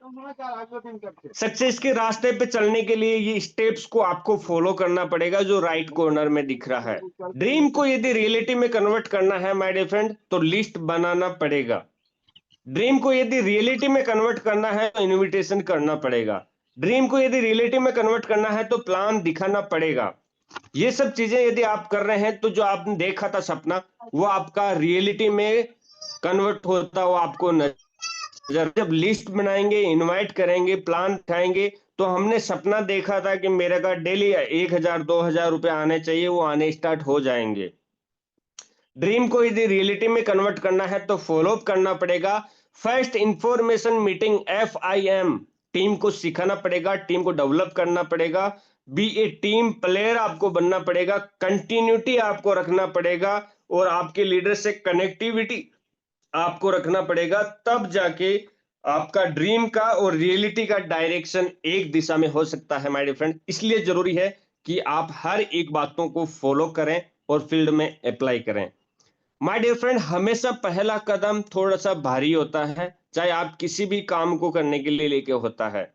सक्सेस के रास्ते पे चलने के लिए ये स्टेप्स को आपको फॉलो करना पड़ेगा जो राइट कॉर्नर में दिख रहा है। ड्रीम को यदि रियलिटी में कन्वर्ट करना है माय डियर फ्रेंड, तो लिस्ट बनाना पड़ेगा। ड्रीम को यदि रियलिटी में कन्वर्ट करना है तो इन्विटेशन करना पड़ेगा। ड्रीम को यदि रियलिटी में कन्वर्ट करना है तो प्लान दिखाना पड़ेगा। ये सब चीजें यदि आप कर रहे हैं तो जो आपने देखा था सपना, वो आपका रियलिटी में कन्वर्ट होता हुआ आपको जब लिस्ट बनाएंगे, इनवाइट करेंगे, प्लान उठाएंगे, तो हमने सपना देखा था कि मेरे का डेली 1,000, 2,000 रुपए आने चाहिए, वो आने स्टार्ट हो जाएंगे। ड्रीम को यदि रियलिटी में कन्वर्ट करना है तो फॉलो अप करना पड़ेगा। First information meeting, FIM, team को सिखाना पड़ेगा, टीम को डेवलप करना पड़ेगा। बी ए टीम प्लेयर आपको बनना पड़ेगा, कंटिन्यूटी आपको रखना पड़ेगा और आपके लीडर से कनेक्टिविटी आपको रखना पड़ेगा। तब जाके आपका ड्रीम का और रियलिटी का डायरेक्शन एक दिशा में हो सकता है माय डियर फ्रेंड। इसलिए जरूरी है कि आप हर एक बातों को फॉलो करें और फील्ड में अप्लाई करें। माय डियर फ्रेंड, हमेशा पहला कदम थोड़ा सा भारी होता है, चाहे आप किसी भी काम को करने के लिए लेके होता है।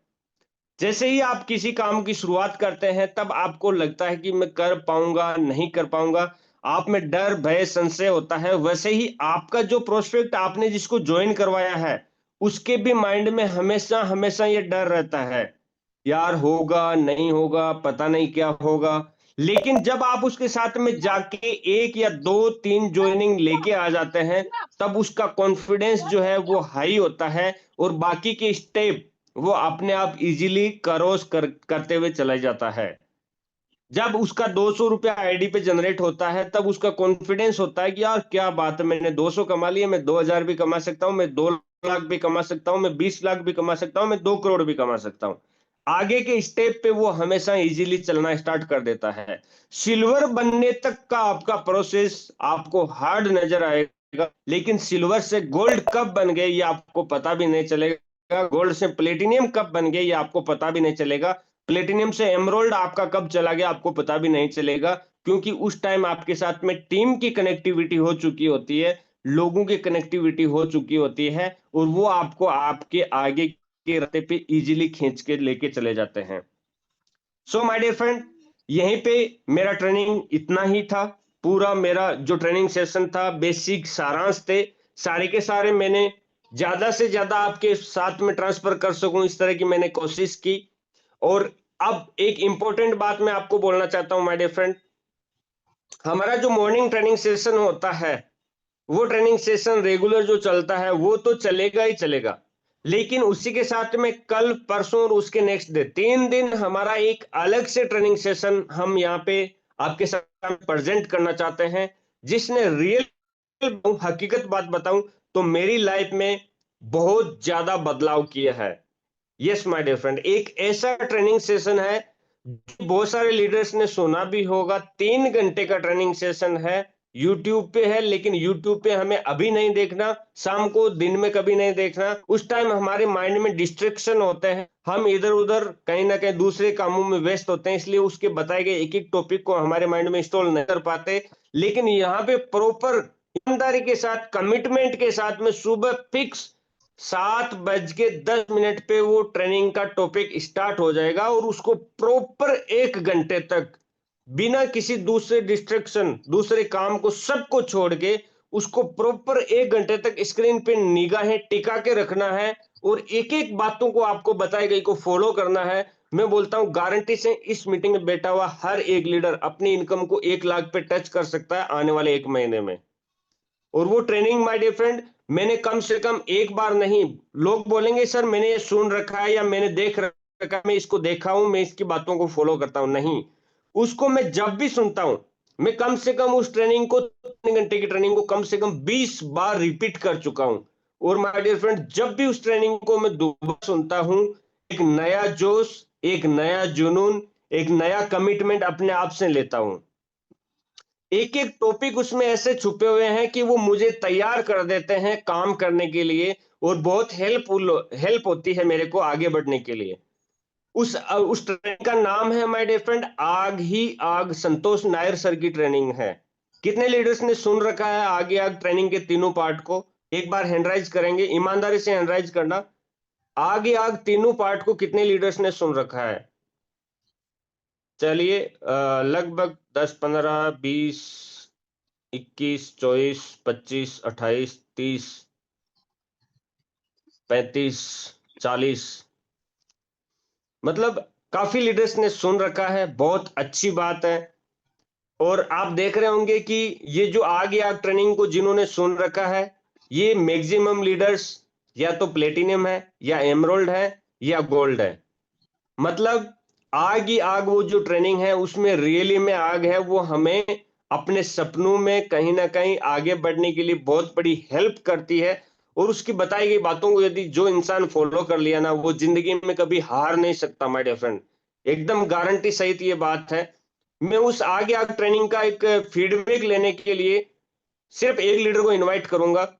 जैसे ही आप किसी काम की शुरुआत करते हैं तब आपको लगता है कि मैं कर पाऊंगा, नहीं कर पाऊंगा, आप में डर, भय, संशय होता है। वैसे ही आपका जो प्रोस्पेक्ट आपने जिसको ज्वाइन करवाया है, उसके भी माइंड में हमेशा हमेशा ये डर रहता है, यार होगा नहीं होगा, पता नहीं क्या होगा। लेकिन जब आप उसके साथ में जाके 1 या 2 3 ज्वाइनिंग लेके आ जाते हैं, तब उसका कॉन्फिडेंस जो है वो हाई होता है और बाकी के स्टेप वो अपने आप इजीली करते हुए चला जाता है। जब उसका 200 रुपया आईडी पे जनरेट होता है तब उसका कॉन्फिडेंस होता है कि यार क्या बात है, मैंने 200 कमा लिया, मैं 2,000 भी कमा सकता हूं, मैं 2 लाख भी कमा सकता हूं, मैं 20 लाख भी कमा सकता हूं, मैं 2 करोड़ भी कमा सकता हूं। आगे के स्टेप पे वो हमेशा इजीली चलना स्टार्ट कर देता है। सिल्वर बनने तक का आपका प्रोसेस आपको हार्ड नजर आएगा, लेकिन सिल्वर से गोल्ड कब बन गए ये आपको पता भी नहीं चलेगा, गोल्ड से प्लेटिनियम कब बन गए ये आपको पता भी नहीं चलेगा। प्लेटिनियम से एमरोल्ड आपका कब चला गया आपको पता भी नहीं चलेगा, क्योंकि उस टाइम आपके साथ में टीम की कनेक्टिविटी हो चुकी होती है, लोगों की कनेक्टिविटी हो चुकी होती है और वो आपको आपके आगे के रास्ते पे इजीली खींच के लेके चले जाते हैं। सो माय डियर फ्रेंड, यहीं पे मेरा ट्रेनिंग इतना ही था। पूरा मेरा जो ट्रेनिंग सेशन था, बेसिक सारांश थे, सारे के सारे मैंने ज्यादा से ज्यादा आपके साथ में ट्रांसफर कर सकूं इस तरह की मैंने कोशिश की। और अब एक इंपॉर्टेंट बात मैं आपको बोलना चाहता हूं माय डियर फ्रेंड, हमारा जो मॉर्निंग ट्रेनिंग सेशन होता है, वो ट्रेनिंग सेशन रेगुलर जो चलता है वो तो चलेगा ही चलेगा, लेकिन उसी के साथ में कल परसों और उसके नेक्स्ट डे 3 दिन हमारा एक अलग से ट्रेनिंग सेशन हम यहाँ पे आपके साथ प्रेजेंट करना चाहते हैं, जिसने रियल हकीकत बात बताऊं तो मेरी लाइफ में बहुत ज्यादा बदलाव किया है। यस माय डियर फ्रेंड, एक ऐसा ट्रेनिंग सेशन है जो बहुत सारे लीडर्स ने सुना भी होगा। 3 घंटे का ट्रेनिंग सेशन है, यूट्यूब पे है, लेकिन यूट्यूब पे हमें अभी नहीं देखना, शाम को दिन में कभी नहीं देखना। उस टाइम हमारे माइंड में डिस्ट्रैक्शन होते हैं, हम इधर उधर कहीं ना कहीं दूसरे कामों में व्यस्त होते हैं, इसलिए उसके बताए गए एक एक टॉपिक को हमारे माइंड में इंस्टॉल नहीं कर पाते। लेकिन यहाँ पे प्रॉपर ईमानदारी के साथ, कमिटमेंट के साथ में सुबह फिक्स 7:10 पे वो ट्रेनिंग का टॉपिक स्टार्ट हो जाएगा और उसको प्रॉपर 1 घंटे तक बिना किसी दूसरे डिस्ट्रैक्शन, दूसरे काम को सबको छोड़ के उसको प्रॉपर 1 घंटे तक स्क्रीन पे निगाहें टिका के रखना है और एक एक बातों को आपको बताई गई को फॉलो करना है। मैं बोलता हूं गारंटी से इस मीटिंग में बैठा हुआ हर एक लीडर अपनी इनकम को 1 लाख पे टच कर सकता है आने वाले 1 महीने में। और वो ट्रेनिंग माय डियर फ्रेंड मैंने कम से कम एक बार नहीं, लोग बोलेंगे सर मैंने ये सुन रखा है या मैंने देख रखा है, मैं इसको देखा हूं, मैं इसकी बातों को फॉलो करता हूं, नहीं। उसको मैं जब भी सुनता हूं, मैं कम से कम उस ट्रेनिंग को 3 घंटे की ट्रेनिंग को कम से कम 20 बार रिपीट कर चुका हूं। और माय डियर फ्रेंड जब भी उस ट्रेनिंग को मैं दोबारा सुनता हूं, एक नया जोश, एक नया जुनून, एक नया कमिटमेंट अपने आप से लेता हूं। एक एक टॉपिक उसमें ऐसे छुपे हुए हैं कि वो मुझे तैयार कर देते हैं काम करने के लिए और बहुत हेल्पफुल हेल्प होती है मेरे को आगे बढ़ने के लिए। उस ट्रेनिंग का नाम है माय डियर फ्रेंड आग ही आग, संतोष नायर सर की ट्रेनिंग है। कितने लीडर्स ने सुन रखा है आगे आग ट्रेनिंग के तीनों पार्ट को? एक बार हैंडराइज करेंगे, ईमानदारी से हैंडराइज करना। आगे आग तीनों पार्ट को कितने लीडर्स ने सुन रखा है? चलिए लगभग 10, 15, 20, 21, 24, 25, 28, 30, 35, 40, मतलब काफी लीडर्स ने सुन रखा है, बहुत अच्छी बात है। और आप देख रहे होंगे कि ये जो आगे आग ट्रेनिंग को जिन्होंने सुन रखा है, ये मैक्सिमम लीडर्स या तो प्लेटिनियम है या एमरोल्ड है या गोल्ड है। मतलब आग ही आग वो जो ट्रेनिंग है उसमें रियली में आग है, वो हमें अपने सपनों में कहीं ना कहीं आगे बढ़ने के लिए बहुत बड़ी हेल्प करती है। और उसकी बताई गई बातों को यदि जो इंसान फॉलो कर लिया ना, वो जिंदगी में कभी हार नहीं सकता माय डियर फ्रेंड, एकदम गारंटी सहित ये बात है। मैं उस आगे आग ट्रेनिंग का एक फीडबैक लेने के लिए सिर्फ एक लीडर को इनवाइट करूंगा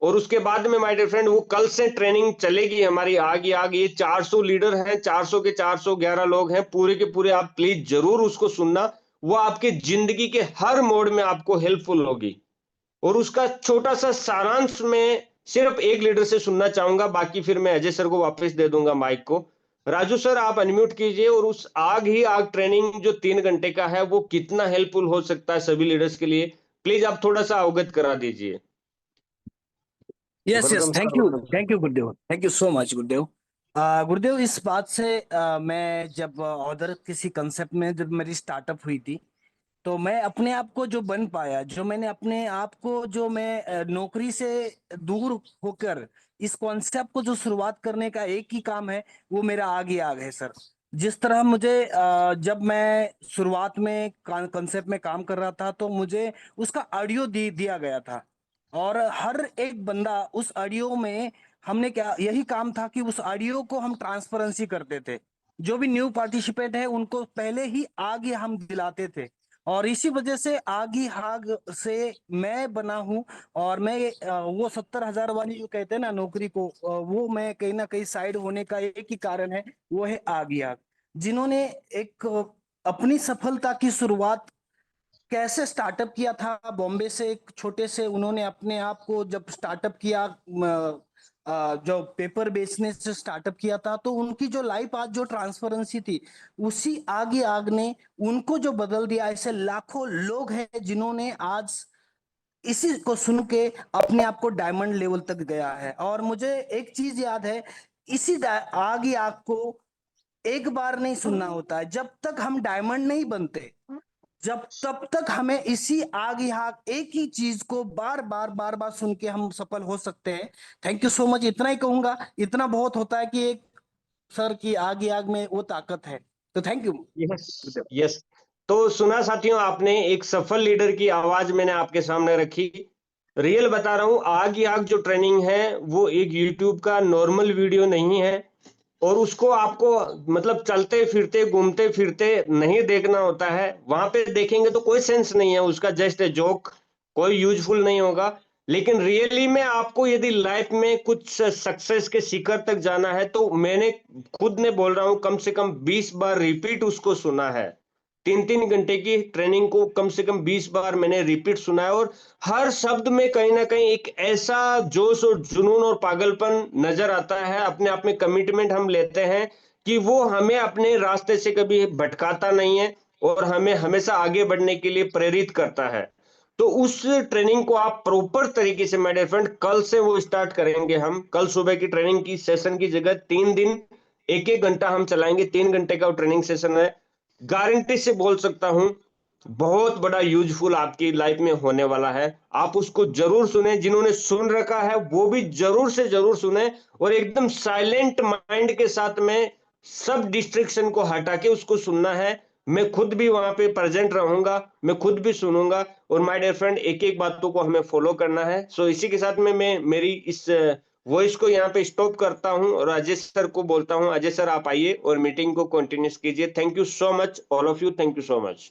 और उसके बाद में माय डियर फ्रेंड वो कल से ट्रेनिंग चलेगी हमारी आगे आगे। ये 400 लीडर हैं, 400 के 411 लोग हैं, पूरे के पूरे आप प्लीज जरूर उसको सुनना। वो आपके जिंदगी के हर मोड़ में आपको हेल्पफुल होगी। और उसका छोटा सा सारांश में सिर्फ एक लीडर से सुनना चाहूंगा, बाकी फिर मैं अजय सर को वापस दे दूंगा माइक को। राजू सर आप अनम्यूट कीजिए और उस आग ही आग ट्रेनिंग जो 3 घंटे का है वो कितना हेल्पफुल हो सकता है सभी लीडर्स के लिए, प्लीज आप थोड़ा सा अवगत करा दीजिए। Yes yes, welcome sir, welcome sir. Thank you Gurudev, thank you so much गुरुदेव। गुरुदेव इस बात से मैं जब ऑर्डर किसी कंसेप्ट में जब मेरी स्टार्टअप हुई थी, तो मैं अपने आप को जो बन पाया, जो मैंने अपने आप को जो मैं नौकरी से दूर होकर इस कॉन्सेप्ट को जो शुरुआत करने का एक ही काम है, वो मेरा आग ही आग है सर। जिस तरह मुझे जब मैं शुरुआत में कॉन्सेप्ट में काम कर रहा था, तो मुझे उसका ऑडियो दिया गया था और हर एक बंदा उस ऑडियो में, हमने क्या यही काम था कि उस ऑडियो को हम ट्रांसपेरेंसी करते थे। जो भी न्यू पार्टिसिपेंट है उनको पहले ही आगे हम दिलाते थे और इसी वजह से आगी हाग से मैं बना हूं। और मैं वो 70,000 वाली जो कहते हैं ना नौकरी को, वो मैं कहीं ना कहीं साइड होने का एक ही कारण है, वो है आग ही आग। जिन्होंने एक अपनी सफलता की शुरुआत कैसे स्टार्टअप किया था बॉम्बे से, एक छोटे से उन्होंने अपने आप को जब स्टार्टअप किया, जो पेपर बेचने से स्टार्टअप किया था, तो उनकी जो लाइफ आज जो ट्रांसपेरेंसी थी, उसी आगे आग ने उनको जो बदल दिया। ऐसे लाखों लोग हैं जिन्होंने आज इसी को सुन के अपने आप को डायमंड लेवल तक गया है। और मुझे एक चीज याद है, इसी आग ही आग को एक बार नहीं सुनना होता है। जब तक हम डायमंड नहीं बनते, जब तब तक हमें इसी आग ही आग एक ही चीज को बार बार सुन के हम सफल हो सकते हैं। थैंक यू सो मच, इतना ही कहूंगा। इतना बहुत होता है कि एक सर की आग ही आग में वो ताकत है। तो थैंक यू। Yes yes. तो सुना साथियों, आपने एक सफल लीडर की आवाज मैंने आपके सामने रखी। रियल बता रहा हूं, आग ही आग जो ट्रेनिंग है वो एक यूट्यूब का नॉर्मल वीडियो नहीं है, और उसको आपको मतलब चलते फिरते घूमते फिरते नहीं देखना होता है। वहां पे देखेंगे तो कोई सेंस नहीं है उसका, जस्ट ए जोक, कोई यूजफुल नहीं होगा। लेकिन रियली में आपको यदि लाइफ में कुछ सक्सेस के शिखर तक जाना है, तो मैंने खुद ने बोल रहा हूं कम से कम 20 बार रिपीट उसको सुना है। 3-3 घंटे की ट्रेनिंग को कम से कम 20 बार मैंने रिपीट सुना है, और हर शब्द में कहीं ना कहीं एक ऐसा जोश और जुनून और पागलपन नजर आता है। अपने आप में कमिटमेंट हम लेते हैं कि वो हमें अपने रास्ते से कभी भटकाता नहीं है, और हमें हमेशा आगे बढ़ने के लिए प्रेरित करता है। तो उस ट्रेनिंग को आप प्रॉपर तरीके से, माय डियर फ्रेंड, कल से वो स्टार्ट करेंगे। हम कल सुबह की ट्रेनिंग की सेशन की जगह 3 दिन 1-1 घंटा हम चलाएंगे। 3 घंटे का वो ट्रेनिंग सेशन है। गारंटी से बोल सकता हूं, बहुत बड़ा यूजफुल आपकी लाइफ में होने वाला है। आप उसको जरूर सुने, जिन्होंने सुन रखा है वो भी जरूर से जरूर सुने, और एकदम साइलेंट माइंड के साथ में सब डिस्ट्रैक्शन को हटा के उसको सुनना है। मैं खुद भी वहां पे प्रेजेंट रहूंगा, मैं खुद भी सुनूंगा, और माय डियर फ्रेंड, एक एक बातों को हमें फॉलो करना है। सो इसी के साथ में मैं मेरी इस वॉइस को यहाँ पे स्टॉप करता हूँ, और अजय सर को बोलता हूँ, अजय सर आप आइए और मीटिंग को कंटिन्यूस कीजिए। Thank you so much all of you, thank you so much.